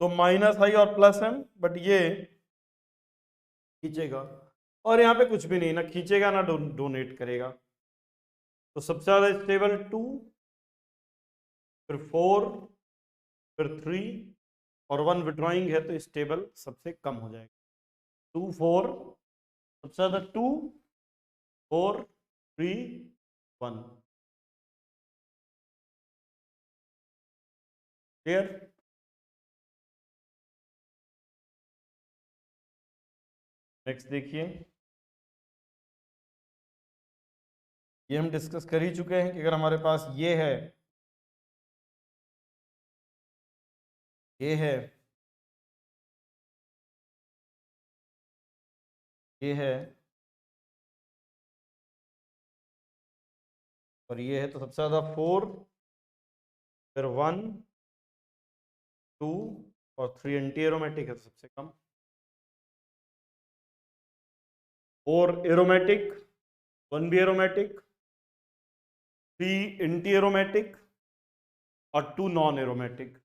तो -i और +m, बट ये खींचेगा, और यहाँ पे कुछ भी नहीं, ना खींचेगा ना डोनेट करेगा। तो सबसे ज्यादा स्टेबल 2, फिर 4, फिर 3 और 1 विड्रॉइंग है, तो स्टेबल सबसे कम हो जाएगा। 2 4, सबसे ज्यादा 2 4 3 1। क्लियर? नेक्स्ट देखिए, ये हम डिस्कस कर ही चुके हैं कि अगर हमारे पास ये है, ये है, ये है और ये है, तो सबसे ज्यादा 4, फिर 1 2 और 3 एंटी एरोमेटिक है, तो सबसे कम 4 एरोमेटिक, 1 भी एरोमेटिक, 3 एंटी एरोमेटिक और 2 नॉन एरोमेटिक,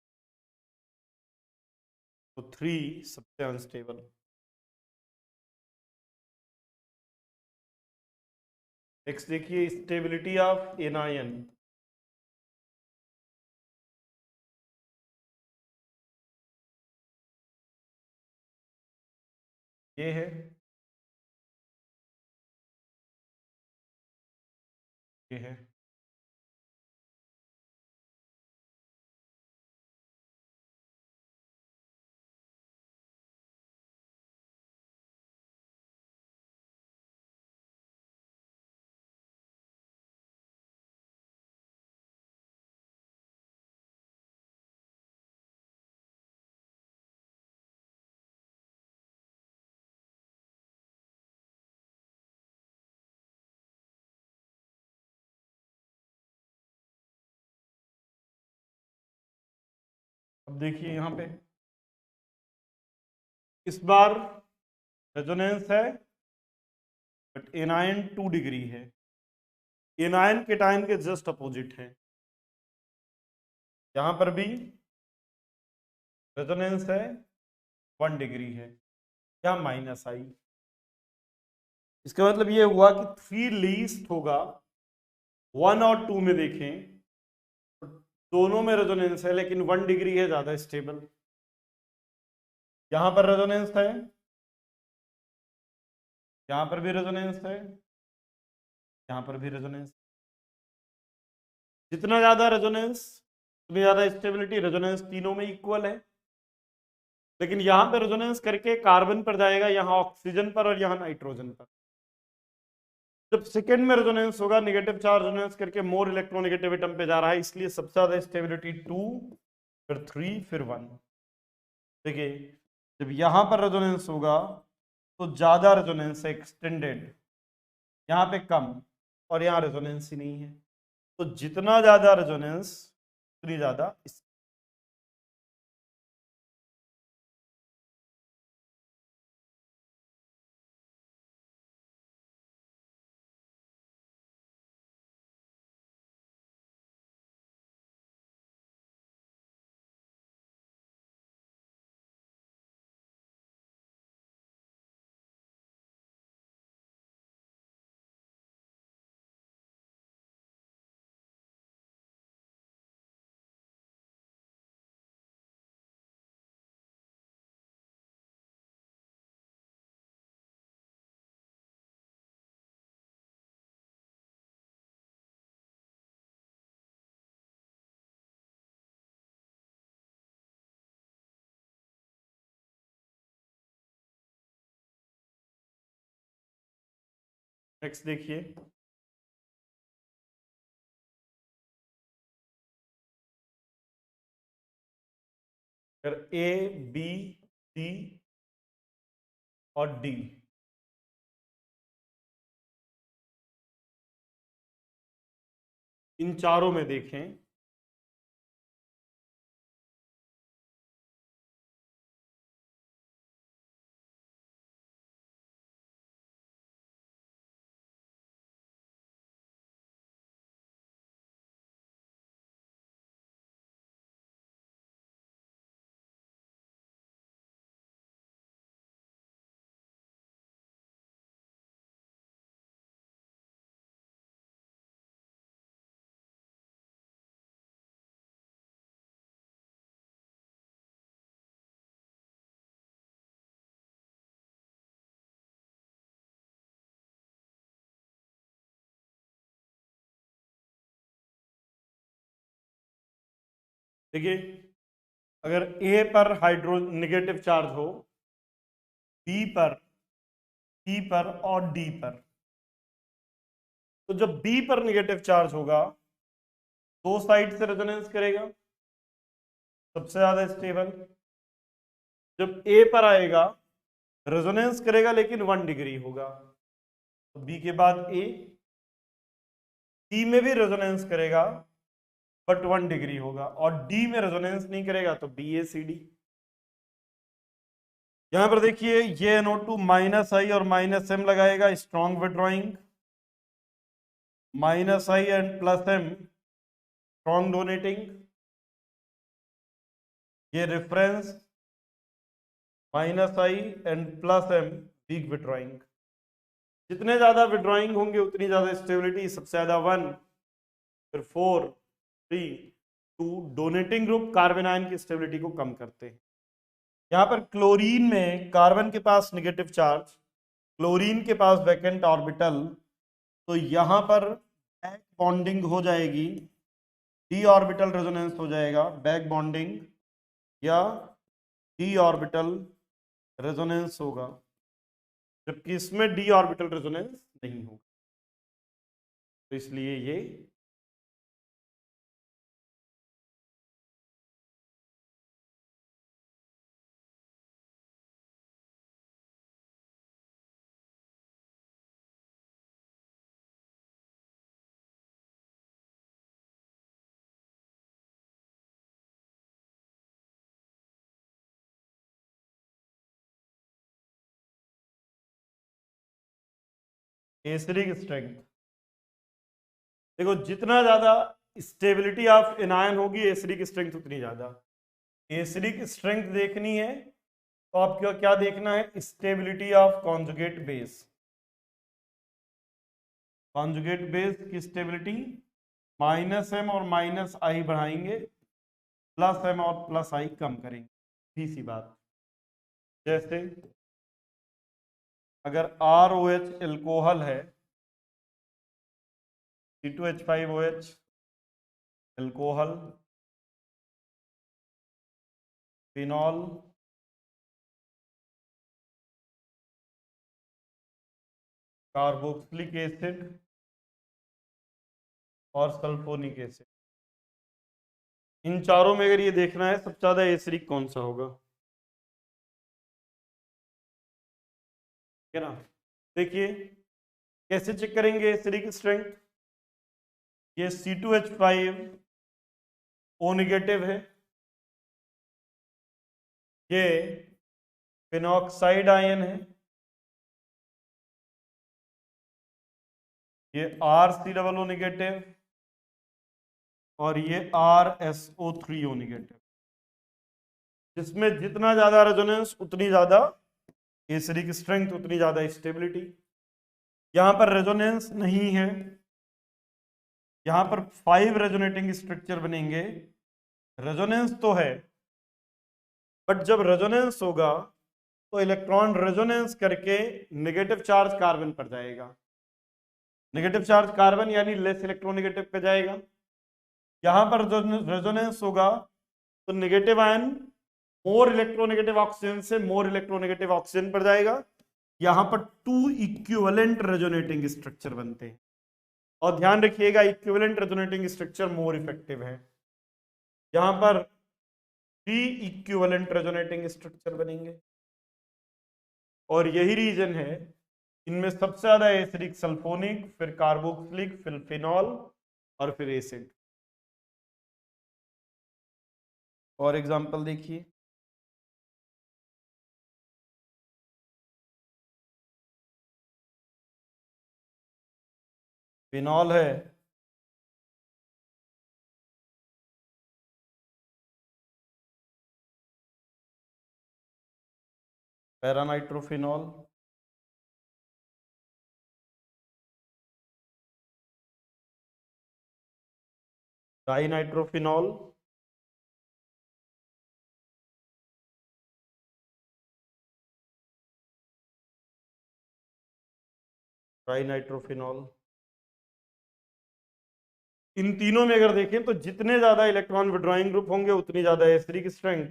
तो 3 सबसे अनस्टेबल। नेक्स्ट देखिए, स्टेबिलिटी ऑफ एनायन। ये है, ये है, अब देखिए यहाँ पे इस बार रेजोनेंस है, बट एनायन 2 डिग्री है, एनायन केटायन के जस्ट अपोजिट है। यहां पर भी रेजोनेंस है, 1 डिग्री है, या -i। इसका मतलब ये हुआ कि 3 लीस्ट होगा, 1 और 2 में देखें तो दोनों में रेजोनेंस है, लेकिन 1 डिग्री है ज्यादा स्टेबल। यहां पर रेजोनेंस है, यहां पर भी रेजोनेंस है, यहां पर भी रेजोनेंस। जितना ज्यादा रेजोनेंस उतनी ज्यादा स्टेबिलिटी, रेजोनेंस तीनों में इक्वल है। लेकिन यहां पर रेजोनेंस करके कार्बन पर जाएगा, यहां ऑक्सीजन पर और यहां नाइट्रोजन पर। जब सेकेंड में रेजोनेंस होगा, नेगेटिव चार्ज रेजोनेंस करके मोर इलेक्ट्रोनेगेटिव एटम पे जा रहा है, इसलिए सबसे ज्यादा स्टेबिलिटी 2, फिर 3, फिर 1। देखिए, जब यहां पर रेजोनेंस होगा तो ज्यादा रेजोनेंस है, एक्सटेंडेड, यहां पे कम, और यहां रेजोनेंस ही नहीं है। तो जितना ज्यादा रेजोनेंस उतनी ज्यादा। नेक्स्ट देखिए, फिर ए बी सी और डी, इन चारों में देखें देखिए, अगर ए पर हाइड्रो नेगेटिव चार्ज हो, बी पर, सी पर और डी पर, तो जब बी पर नेगेटिव चार्ज होगा दो साइड से रेजोनेंस करेगा, सबसे ज्यादा स्टेबल। जब ए पर आएगा रेजोनेंस करेगा लेकिन 1 डिग्री होगा, तो बी के बाद ए, सी में भी रेजोनेंस करेगा बट 1 डिग्री होगा, और डी में रेजोनेंस नहीं करेगा तो बी ए सी डी। यहां पर देखिए ये NO2 माइनस आई और माइनस एम लगाएगा, strong withdrawing, minus I and plus M strong donating, ये reference minus I and plus M weak withdrawing. जितने ज्यादा विड्रॉइंग होंगे उतनी ज्यादा स्टेबिलिटी, सबसे ज्यादा 1, फिर 4, 3, 2, डोनेटिंग ग्रुप कार्बन आयन की स्टेबिलिटी को कम करते हैं। यहां पर क्लोरीन में कार्बन के पास नेगेटिव चार्ज, क्लोरीन के पास वैकेंट ऑर्बिटल, तो यहां पर बैक बॉन्डिंग हो जाएगी, डी ऑर्बिटल रेजोनेंस हो जाएगा, बैक बॉन्डिंग या डी ऑर्बिटल रेजोनेंस होगा, जबकि इसमें डी ऑर्बिटल रेजोनेंस नहीं होगा। तो इसलिए ये एसिडिक स्ट्रेंथ, देखो जितना ज्यादा स्टेबिलिटी ऑफ एनायन होगी एसिडिक स्ट्रेंथ उतनी ज्यादा। एसिडिक स्ट्रेंथ देखनी है तो आपको क्या देखना है, stability of conjugate base. Conjugate base की स्टेबिलिटी माइनस एम और माइनस आई बढ़ाएंगे, प्लस एम और प्लस आई कम करेंगे, सीधी सी बात। जैसे अगर ROH एल्कोहल है, C2H5OH alcohol, phenol, carboxylic acid और सल्फोनिक एसिड, इन चारों में अगर ये देखना है सबसे ज्यादा एसिडिक कौन सा होगा, है ना। देखिए कैसे चेक करेंगे एसिडिक स्ट्रेंथ, ये C2H5O नेगेटिव है, ये फिनॉक्साइड आयन है, ये RCOO नेगेटिव और ये RSO3O नेगेटिव। जिसमें जितना ज्यादा रेजोनेंस उतनी ज्यादा एसिडिक स्ट्रेंथ, उतनी ज्यादा स्टेबिलिटी। यहां पर रेजोनेंस नहीं है, यहां पर 5 रेजोनेटिंग स्ट्रक्चर बनेंगे। रेजोनेंस तो है बट जब रेजोनेंस होगा तो इलेक्ट्रॉन रेजोनेंस करके नेगेटिव चार्ज कार्बन पर जाएगा, नेगेटिव चार्ज कार्बन यानी लेस इलेक्ट्रोनेगेटिव पे जाएगा। यहां पर रेजोनेंस होगा तो negative ion more electronegative oxygen से मोर इलेक्ट्रोनेगेटिव ऑक्सीजन पर जाएगा। यहां पर 2 इक्विवेलेंट रेजोनेटिंग स्ट्रक्चर बनते हैं, और ध्यान रखिएगा equivalent resonating structure more effective है। यहां पर 3 इक्विवेलेंट रेजोनेटिंग स्ट्रक्चर बनेंगे। और यही रीजन है, इनमें सबसे ज्यादा एसिडिक सल्फोनिक, फिर कार्बोक्सिलिक, फिर फिनॉल और फिर एसिड। और एग्जांपल देखिए, फिनॉल है, पैरानाइट्रोफिनॉल, डाइनाइट्रोफिनॉल, ट्राइनाइट्रोफिनॉल। इन तीनों में अगर देखें तो जितने ज्यादा इलेक्ट्रॉन विड्रॉइंग ग्रुप होंगे उतनी ज्यादा एसिडिक स्ट्रेंथ।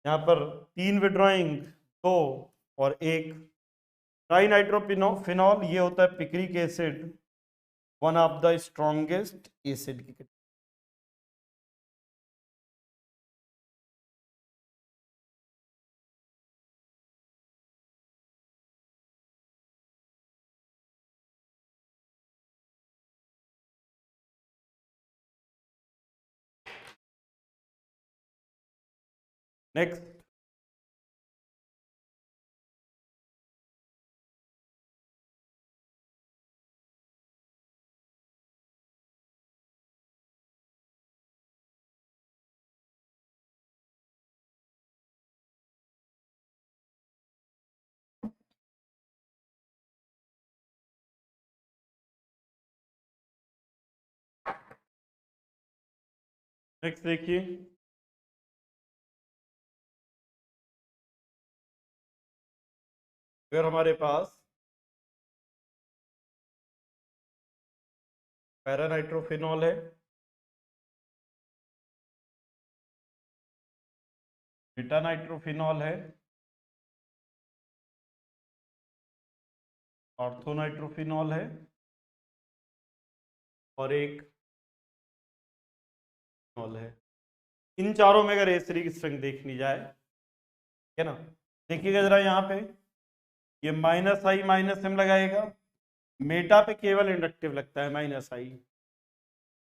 यहाँ पर 3 विड्रॉइंग, 2 और 1। ट्राइनाइट्रोफिनॉल ये होता है picric acid, one of the strongest acid की। नेक्स्ट, नेक्स्ट देखिए, फिर हमारे पास पैरानाइट्रोफिनॉल है, बीटानाइट्रोफिनॉल है, ऑर्थोनाइट्रोफिनॉल है, और एक फिनॉल है। इन चारों में अगर एसिडिक स्ट्रेंथ देखनी जाए, है ना, देखिएगा जरा यहाँ पे, ये -I -M लगाएगा, मेटा पे केवल इंडक्टिव लगता है -I,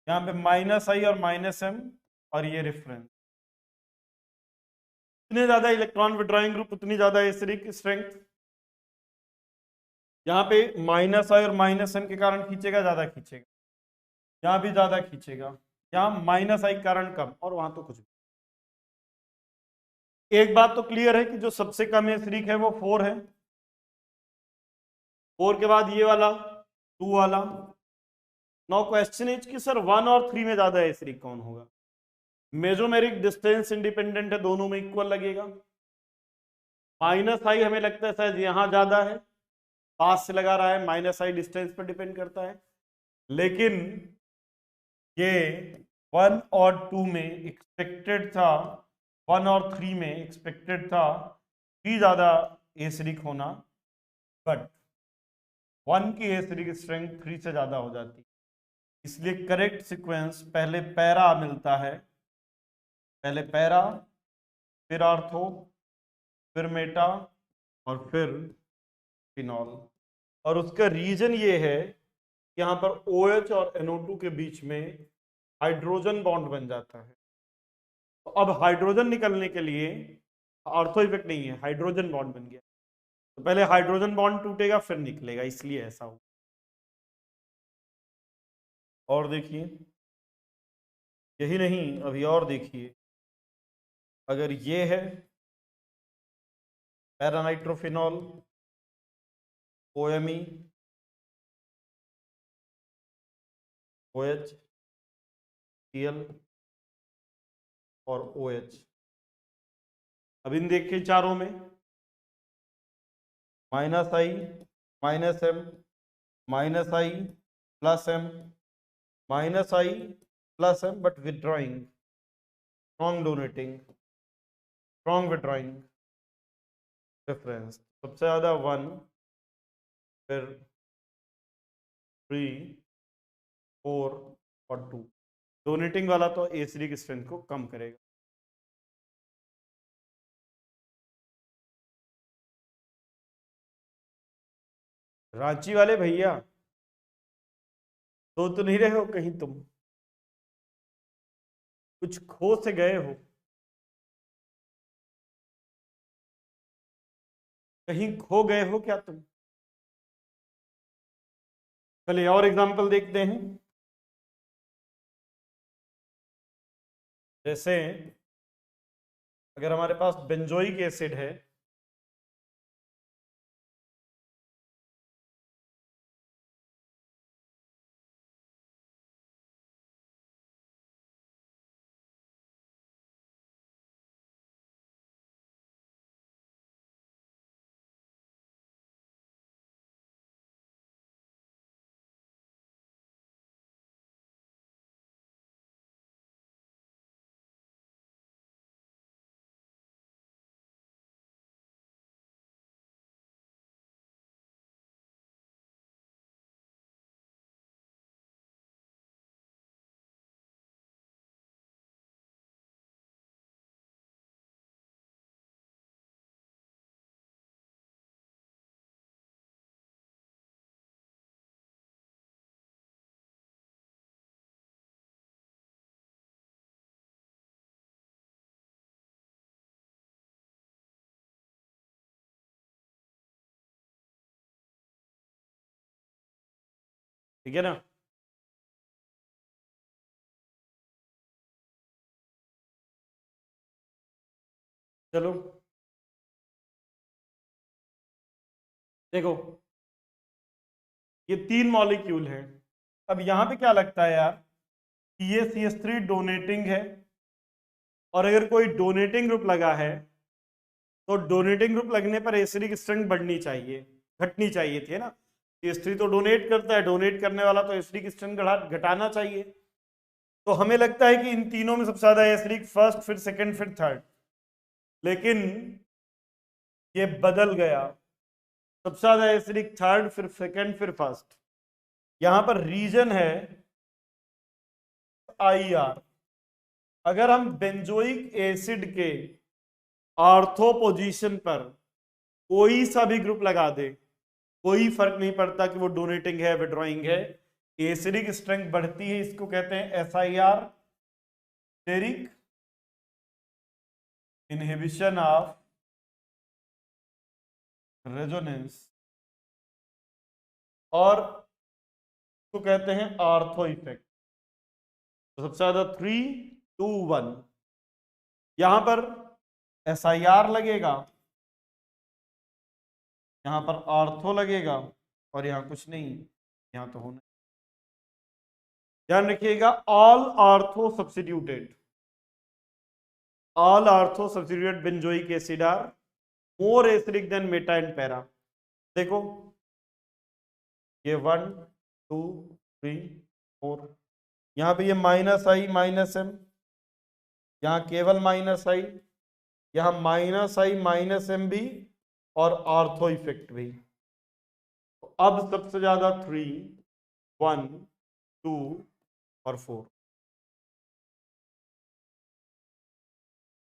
यहाँ पे -I और -M, और ये रेफरेंस। इतने ज्यादा इलेक्ट्रॉन विड्रॉइंग ग्रुप उतनी ज्यादा एसिडिक स्ट्रेंथ। यहाँ पे -I और -M के कारण खींचेगा, ज्यादा खींचेगा, यहाँ भी ज्यादा खींचेगा, यहाँ -I के कारण कम, और वहां तो कुछ भी। एक बात तो क्लियर है कि जो सबसे कम एसिडिक है वो 4 है, 4 के बाद ये वाला 2 वाला। नाउ क्वेश्चन इज कि सर 1 और 3 में ज्यादा एसिडिक कौन होगा? मेसोमेरिक डिस्टेंस इंडिपेंडेंट है, दोनों में इक्वल लगेगा। -I हमें लगता है शायद यहां ज्यादा है, पास से लगा रहा है, -I डिस्टेंस पर डिपेंड करता है। लेकिन ये 1 और 2 में एक्सपेक्टेड था, 1 और 3 में एक्सपेक्टेड था 3 ज्यादा एसिडिक होना, बट 1 की एसिडिक स्ट्रेंथ 3 से ज्यादा हो जाती, इसलिए करेक्ट सीक्वेंस पहले पैरा मिलता है, पहले पैरा, फिर आर्थो, फिर मेटा, और फिर फिनॉल। और उसका रीजन ये है कि यहां पर OH और NO2 के बीच में हाइड्रोजन बॉन्ड बन जाता है। तो अब हाइड्रोजन निकलने के लिए ऑर्थो इफेक्ट नहीं है, हाइड्रोजन बॉन्ड बन गया, तो पहले हाइड्रोजन बॉन्ड टूटेगा फिर निकलेगा, इसलिए ऐसा हो। और देखिए, यही नहीं, अभी और देखिए, अगर ये है पैरानाइट्रोफिनॉल, OMe, OH, Cl और OH। अब इन देखिए चारों में -I -M -I +M -I +M, but withdrawing, strong donating, strong withdrawing difference सबसे ज्यादा 1, फिर 3, 4 और 2। डोनेटिंग वाला तो एसिडिक स्ट्रेंथ को कम करेगा। रांची वाले भैया, तो नहीं रहे हो कहीं तुम? कुछ खो से गए हो? कहीं खो गए हो क्या तुम? चलिए और एग्जांपल देखते हैं। जैसे अगर हमारे पास बेंजोइक एसिड है, ठीक है ना? चलो देखो, ये 3 मॉलिक्यूल है। अब यहां पे क्या लगता है यार कि ये CH3 डोनेटिंग है, और अगर कोई डोनेटिंग ग्रुप लगा है तो डोनेटिंग ग्रुप लगने पर एसिडिक स्ट्रेंथ बढ़नी चाहिए, घटनी चाहिए थी, है ना? CH3 तो डोनेट करता है, डोनेट करने वाला तो एसिडिक स्ट्रेंथ घटाना चाहिए। तो हमें लगता है कि इन तीनों में सबसे ज्यादा एसिडिक फर्स्ट, फिर सेकंड, फिर थर्ड। लेकिन ये बदल गया, सबसे ज्यादा एसिडिक थर्ड, फिर सेकंड, फिर फर्स्ट। यहां पर रीजन है IR। अगर हम बेंजोइक एसिड के ऑर्थो पोजीशन पर कोई सा भी ग्रुप लगा दे, कोई फर्क नहीं पड़ता कि वो डोनेटिंग है, विड्रॉइंग है, एसिडिक स्ट्रेंथ बढ़ती है। इसको कहते हैं SIR, steric inhibition of resonance, और इसको कहते हैं ऑर्थो इफेक्ट। तो सबसे ज्यादा 3, 2, 1, यहां पर SIR लगेगा, यहां पर ऑर्थो लगेगा, और यहां कुछ नहीं, यहां तो होना। ध्यान रखिएगा, all ortho substituted, all ortho substituted benzoic acid are more acidic than meta and para. देखो ये 1, 2, 3, 4, यहां पे ये -I -M, यहां केवल -I, यहां -I -M भी, और ऑर्थो इफेक्ट भी। तो अब सबसे ज्यादा 3, 1, 2 और 4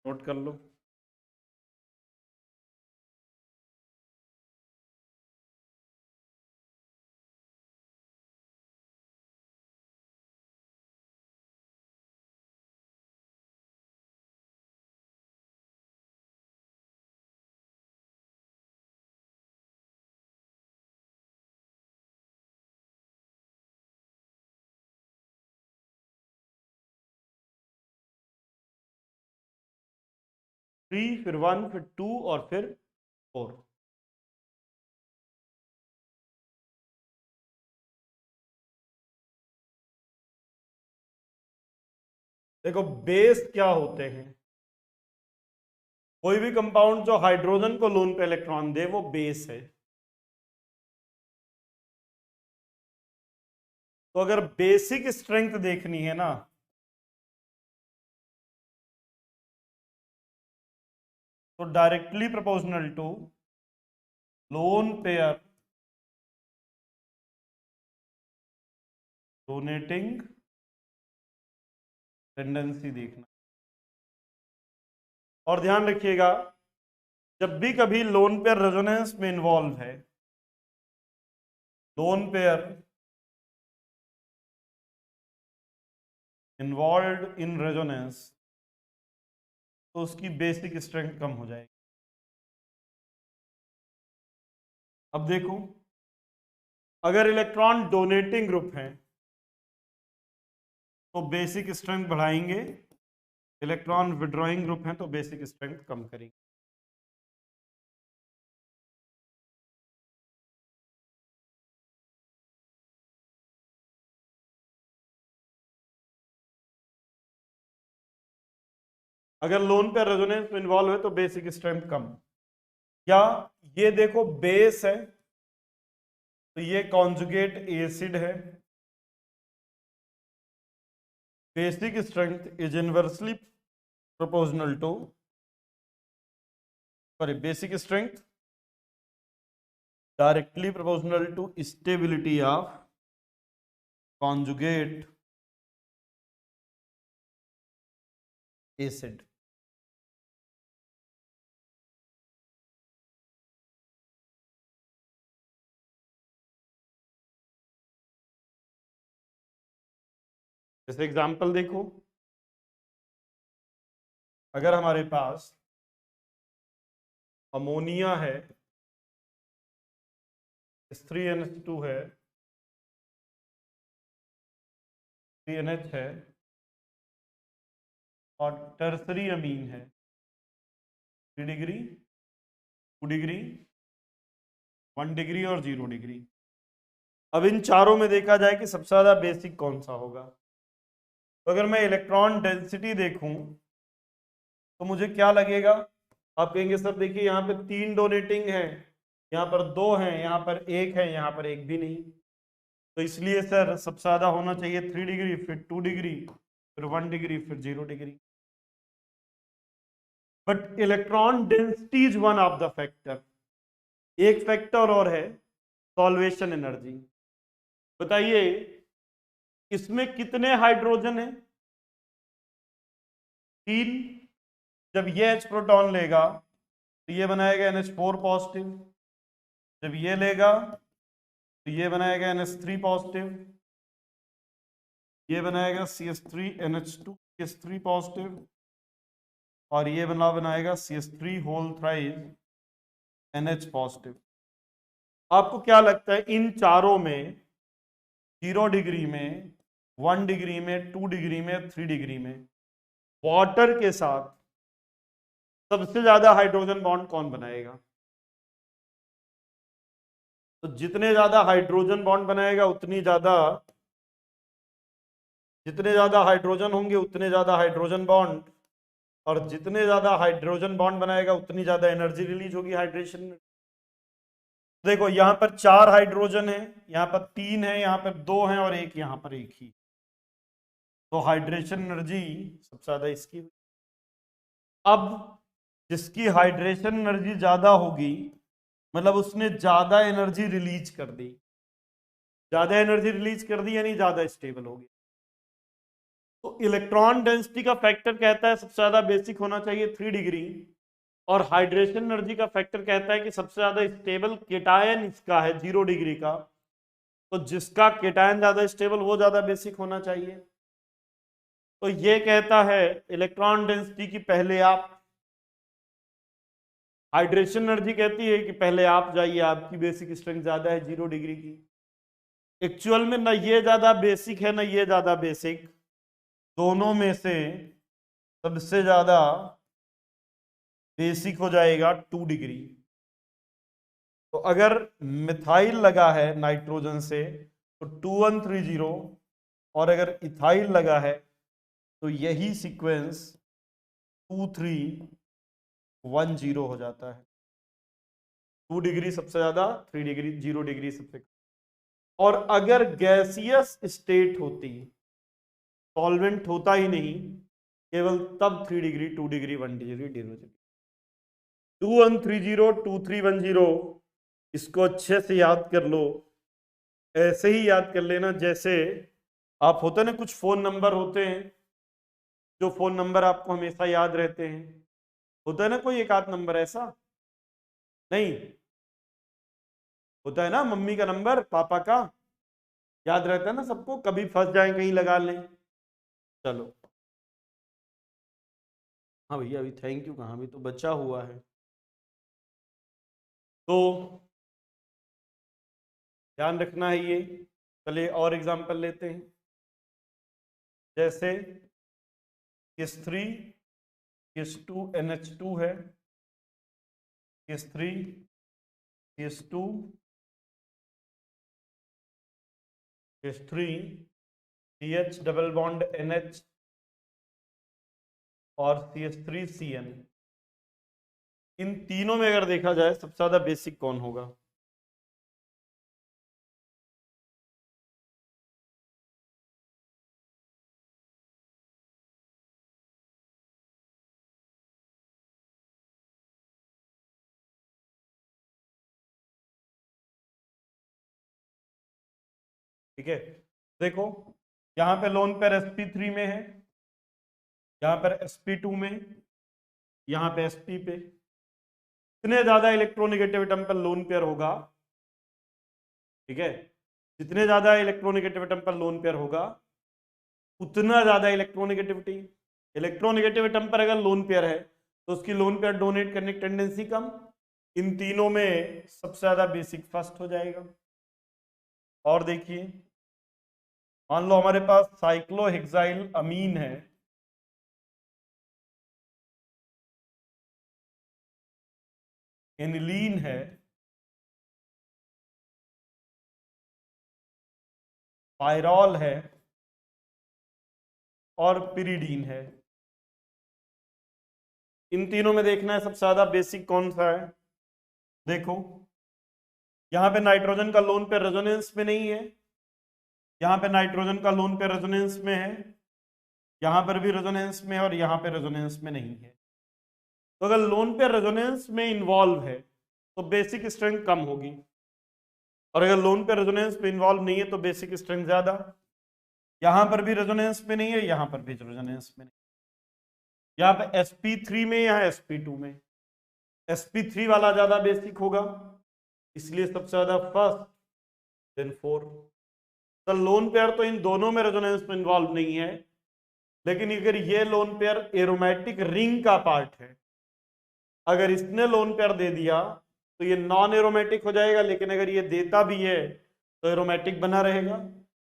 नोट कर लो। थ्री, फिर 1, फिर 2 और फिर 4। देखो बेस क्या होते हैं? कोई भी कंपाउंड जो हाइड्रोजन को लोन पे इलेक्ट्रॉन दे वो बेस है। तो अगर बेसिक स्ट्रेंथ देखनी है ना, तो directly proportional to lone pair donating tendency देखना। और ध्यान रखिएगा, जब भी कभी लोन पेयर रेजोनेंस में इन्वॉल्व है lone pair involve in resonance, तो उसकी बेसिक स्ट्रेंथ कम हो जाएगी। अब देखो, अगर इलेक्ट्रॉन डोनेटिंग ग्रुप है तो बेसिक स्ट्रेंथ बढ़ाएंगे, इलेक्ट्रॉन विड्रॉइंग ग्रुप है तो बेसिक स्ट्रेंथ कम करेंगे। अगर लोन पे रेजोनेंस में इन्वॉल्व है तो बेसिक स्ट्रेंथ कम। या ये देखो बेस है तो ये कॉन्जुगेट एसिड है, basic strength is inversely proportional to, sorry basic strength directly proportional to stability of conjugate acid. जैसे एग्जांपल देखो, अगर हमारे पास अमोनिया है, H3NH2 है, 3NH है और टर्सरी अमीन है, 3 डिग्री, 2 डिग्री, 1 डिग्री और 0 डिग्री। अब इन चारों में देखा जाए कि सबसे ज्यादा बेसिक कौन सा होगा। तो अगर मैं इलेक्ट्रॉन डेंसिटी देखूं तो मुझे क्या लगेगा, आप कहेंगे सर देखिए यहाँ पे 3 डोनेटिंग है, यहाँ पर 2 हैं, यहाँ पर 1 है, यहाँ पर 1 भी नहीं। तो इसलिए सर सबसे ज्यादा होना चाहिए 3 डिग्री, फिर 2 डिग्री, फिर 1 डिग्री, फिर 0 degree. But electron density is one of the factor. एक फैक्टर और है सॉल्वेशन एनर्जी। बताइए इसमें कितने हाइड्रोजन है? 3। जब ये H प्रोटॉन लेगा तो ये बनाएगा NH4 पॉजिटिव, जब ये लेगा तो ये बनाएगा NH3 पॉजिटिव, ये बनाएगा CH3NH2 CH3 पॉजिटिव और ये बनाएगा CH3 whole thrice NH positive. आपको क्या लगता है इन चारों में 0 डिग्री में, 1 डिग्री में, 2 डिग्री में, 3 डिग्री में वाटर के साथ सबसे ज्यादा हाइड्रोजन बॉन्ड कौन बनाएगा? तो जितने ज्यादा हाइड्रोजन बॉन्ड बनाएगा उतनी ज्यादा, जितने ज्यादा हाइड्रोजन होंगे उतने ज्यादा हाइड्रोजन बॉन्ड, और जितने ज्यादा हाइड्रोजन बॉन्ड बनाएगा उतनी ज्यादा एनर्जी रिलीज होगी हाइड्रेशन में। देखो यहां पर 4 हाइड्रोजन है, यहां पर 3 है, यहां पर 2 है और एक यहां पर 1 ही। तो हाइड्रेशन एनर्जी सबसे ज्यादा इसकी। अब जिसकी हाइड्रेशन एनर्जी ज्यादा होगी मतलब उसने ज्यादा एनर्जी रिलीज कर दी, ज्यादा एनर्जी रिलीज कर दी यानी ज्यादा स्टेबल होगी। तो इलेक्ट्रॉन डेंसिटी का फैक्टर कहता है सबसे ज्यादा बेसिक होना चाहिए 3 डिग्री, और हाइड्रेशन एनर्जी का फैक्टर कहता है कि सबसे ज्यादा स्टेबल केटायन इसका है 0 डिग्री का, तो जिसका केटायन ज्यादा स्टेबल वो ज्यादा बेसिक होना चाहिए। तो ये कहता है इलेक्ट्रॉन डेंसिटी की पहले आप, हाइड्रेशन एनर्जी कहती है कि पहले आप जाइए, आपकी बेसिक स्ट्रेंथ ज्यादा है 0 डिग्री की। एक्चुअल में ना ये ज्यादा बेसिक है ना ये ज्यादा बेसिक, दोनों में से सबसे ज्यादा बेसिक हो जाएगा 2 डिग्री। तो अगर मिथाइल लगा है नाइट्रोजन से तो 2130, और अगर इथाइल लगा है तो यही सीक्वेंस 2310 हो जाता है। 2 डिग्री सबसे ज्यादा, 3 डिग्री, 0 डिग्री सबसे कम। और अगर गैसियस स्टेट होती, सॉल्वेंट होता ही नहीं, केवल तब 3 डिग्री, 2 डिग्री, 1 डिग्री, 0 डिग्री। 2130 2310, इसको अच्छे से याद कर लो। ऐसे ही याद कर लेना जैसे आप होते ना, कुछ फोन नंबर होते हैं जो फोन नंबर आपको हमेशा याद रहते हैं, होता है ना कोई एक आध नंबर ऐसा नहीं, होता है ना, मम्मी का नंबर, पापा का, याद रहता है ना सबको, कभी फंस जाए कहीं लगा लें। चलो, हाँ भैया अभी थैंक यू कहाँ, अभी तो बचा हुआ है। तो ध्यान रखना है ये। चलिए और एग्जांपल लेते हैं। जैसे H3 H2 NH2 है, H3 H2 H3 CH double bond NH और CH3CN। इन तीनों में अगर देखा जाए सबसे ज्यादा बेसिक कौन होगा? ठीक है, देखो यहां पे लोन पेयर sp3 में है, यहां पर sp2 में, यहां पे sp पे। जितने ज्यादा इलेक्ट्रोनेगेटिव एटम पर लोन पेयर होगा, ठीक है, जितने ज्यादा इलेक्ट्रोनेगेटिव एटम पर लोन पेयर होगा उतना ज्यादा इलेक्ट्रोनेगेटिविटी। इलेक्ट्रोनेगेटिव एटम पर अगर लोन पेयर है तो उसकी लोन पेयर डोनेट करने की टेंडेंसी कम। इन तीनों में सबसे ज्यादा बेसिक फर्स्ट हो जाएगा। और देखिए, मान लो हमारे पास साइक्लोहेक्साइल अमीन है, एनिलीन है, पायरॉल है और पिरिडीन है। इन तीनों में देखना है सबसे ज्यादा बेसिक कौन सा है। देखो यहां पे नाइट्रोजन का लोन पेयर रेजोनेंस में नहीं है, यहां पे नाइट्रोजन का लोन पेयर रेजोनेंस में है, यहां पर भी रेजोनेंस में है और यहां पे रेजोनेंस में नहीं है। तो अगर लोन पेयर रेजोनेंस में इन्वॉल्व है तो बेसिक स्ट्रेंथ कम होगी, और अगर लोन पेयर रेजोनेंस में इन्वॉल्व नहीं है तो बेसिक स्ट्रेंथ ज्यादा। यहां पर भी रेजोनेंस में नहीं है, यहां पर भी रेजोनेंस में नहीं। यहाँ पे sp3 में, यहाँ sp2 में, sp3 वाला ज्यादा बेसिक होगा, इसलिए सबसे ज्यादा फर्स्ट, देन फोर्थ। तो लोन पेयर तो इन दोनों में रेजोनेंस में इन्वॉल्व नहीं है, लेकिन अगर ये लोन पेयर एरोमेटिक रिंग का पार्ट है, अगर इसने लोन पेयर दे दिया तो ये नॉन एरोमेटिक हो जाएगा, लेकिन अगर ये देता भी है तो एरोमेटिक बना रहेगा।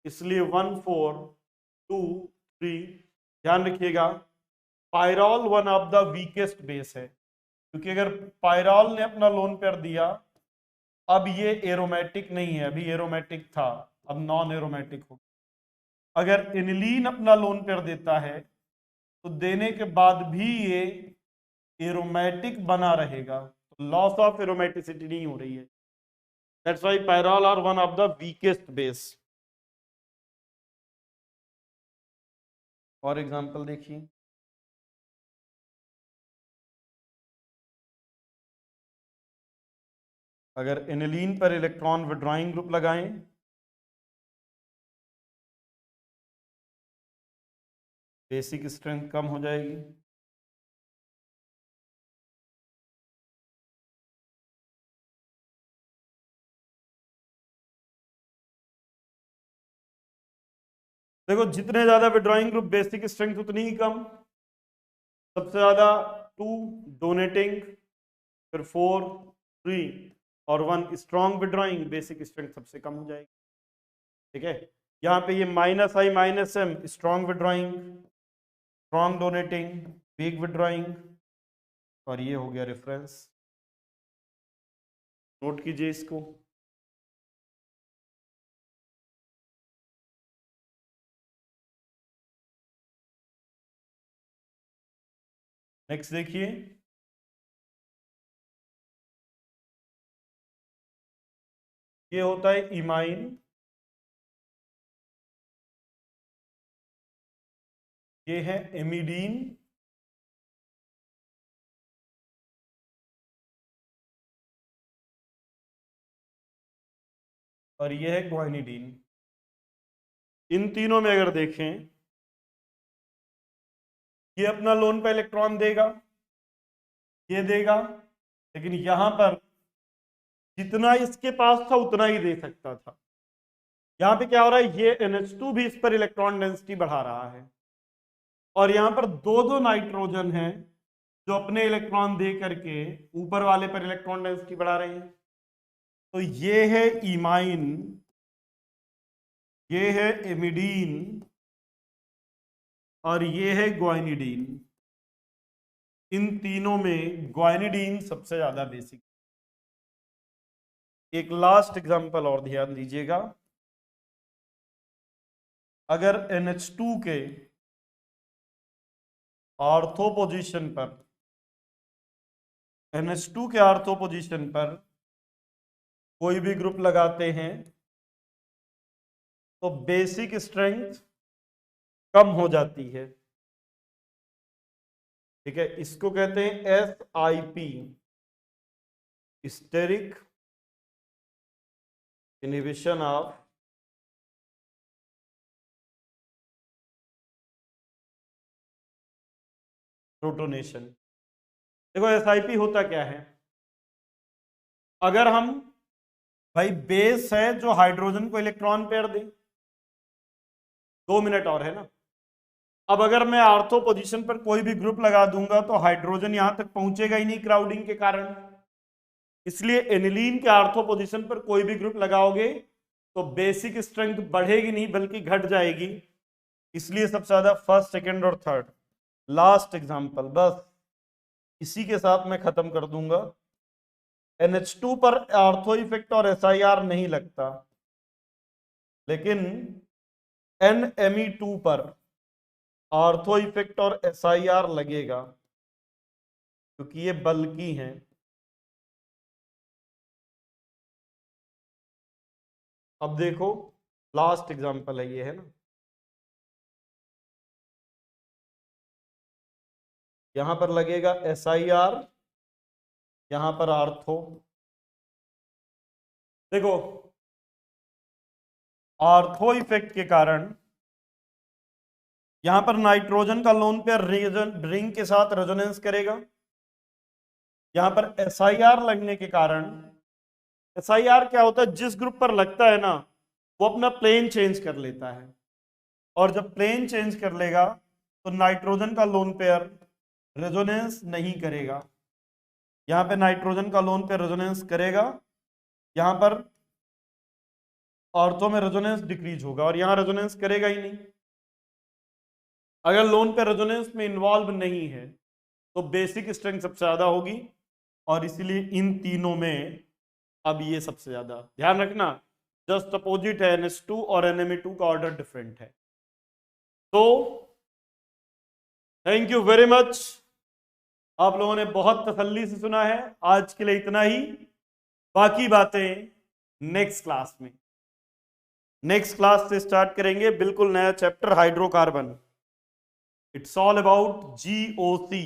इसलिए 1 4 2 3। ध्यान रखिएगा, pyrrole one of the weakest base है, क्योंकि अगर पायरॉल ने अपना लोन पेयर दिया, अब ये एरोमेटिक नहीं है, अभी एरोमेटिक था, अब नॉन एरोमेटिक हो। अगर एनिलीन अपना लोन पेयर देता है तो देने के बाद भी ये एरोमेटिक बना रहेगा, तो लॉस ऑफ एरोमेटिसिटी नहीं हो रही है। That's why pyrrole are one of the weakest base. और एग्जांपल देखिए, अगर एनिलीन पर इलेक्ट्रॉन विड्रॉइंग ग्रुप लगाएं, बेसिक स्ट्रेंथ कम हो जाएगी। देखो जितने ज्यादा विड्रॉइंग ग्रुप, बेसिक स्ट्रेंथ उतनी ही कम। सबसे ज्यादा 2 डोनेटिंग, फिर 4 3 और 1 स्ट्रॉन्ग विड्रॉइंग, बेसिक स्ट्रेंथ सबसे कम हो जाएगी। ठीक है, यहाँ पे ये -I-M strong withdrawing, strong donating, weak withdrawing, और ये हो गया रेफरेंस। नोट कीजिए इसको। नेक्स्ट देखिए, ये होता है इमाइन, ये है एमिडीन, और ये है ग्वानिडीन। इन तीनों में अगर देखें, ये अपना लोन पे इलेक्ट्रॉन देगा, ये देगा, लेकिन यहां पर जितना इसके पास था उतना ही दे सकता था। यहां पे क्या हो रहा है, ये NH2 भी इस पर इलेक्ट्रॉन डेंसिटी बढ़ा रहा है, और यहां पर दो दो नाइट्रोजन हैं जो अपने इलेक्ट्रॉन दे करके ऊपर वाले पर इलेक्ट्रॉन डेंसिटी बढ़ा रहे हैं। तो ये है इमाइन, ये है एमिडीन, और ये है ग्वाइनिडीन। इन तीनों में ग्वाइनिडीन सबसे ज्यादा बेसिक। एक लास्ट एग्जांपल और ध्यान दीजिएगा, अगर NH2 के ऑर्थो पोजीशन पर, NH2 के ऑर्थो पोजीशन पर कोई भी ग्रुप लगाते हैं तो बेसिक स्ट्रेंथ कम हो जाती है। ठीक है, इसको कहते हैं SIP, steric inhibition of protonation. देखो SIP होता क्या है, अगर हम, भाई बेस है जो हाइड्रोजन को इलेक्ट्रॉन पेयर दे, 2 मिनट और है ना। अब अगर मैं ऑर्थो पोजीशन पर कोई भी ग्रुप लगा दूंगा तो हाइड्रोजन यहां तक पहुंचेगा ही नहीं क्राउडिंग के कारण, इसलिए एनिलीन के ऑर्थो पोजीशन पर कोई भी ग्रुप लगाओगे तो बेसिक स्ट्रेंथ बढ़ेगी नहीं बल्कि घट जाएगी। इसलिए सबसे ज्यादा फर्स्ट, सेकंड और थर्ड। लास्ट एग्जांपल, बस इसी के साथ मैं खत्म कर दूंगा। NH2 पर ऑर्थो इफेक्ट और SIR नहीं लगता, लेकिन NMe2 पर ऑर्थो इफेक्ट और SIR लगेगा क्योंकि ये बल्कि हैं। अब देखो लास्ट एग्जांपल है, ये है ना, यहां पर लगेगा SIR, यहां पर ऑर्थो। देखो ऑर्थो इफेक्ट के कारण यहां पर नाइट्रोजन का लोन पेयर रिंग के साथ रेजोनेंस करेगा, यहां पर SIR लगने के कारण, SIR क्या होता है, जिस ग्रुप पर लगता है ना वो अपना प्लेन चेंज कर लेता है, और जब प्लेन चेंज कर लेगा तो नाइट्रोजन का लोन पेयर रेजोनेंस नहीं करेगा। यहां पे नाइट्रोजन का लोन पेयर रेजोनेंस करेगा, यहां पर ऑर्थो में रेजोनेंस डिक्रीज होगा, और यहां रेजोनेंस करेगा ही नहीं। अगर लोन पे रेजोनेंस में इन्वॉल्व नहीं है तो बेसिक स्ट्रेंथ सबसे ज्यादा होगी, और इसीलिए इन तीनों में अब ये सबसे ज्यादा। ध्यान रखना जस्ट अपोजिट है, NH2 और NMe2 का ऑर्डर डिफरेंट है। तो थैंक यू वेरी मच, आप लोगों ने बहुत तसल्ली से सुना है। आज के लिए इतना ही, बाकी बातें नेक्स्ट क्लास में, नेक्स्ट क्लास से स्टार्ट करेंगे। बिल्कुल नया chapter hydrocarbon, it's all about GOC।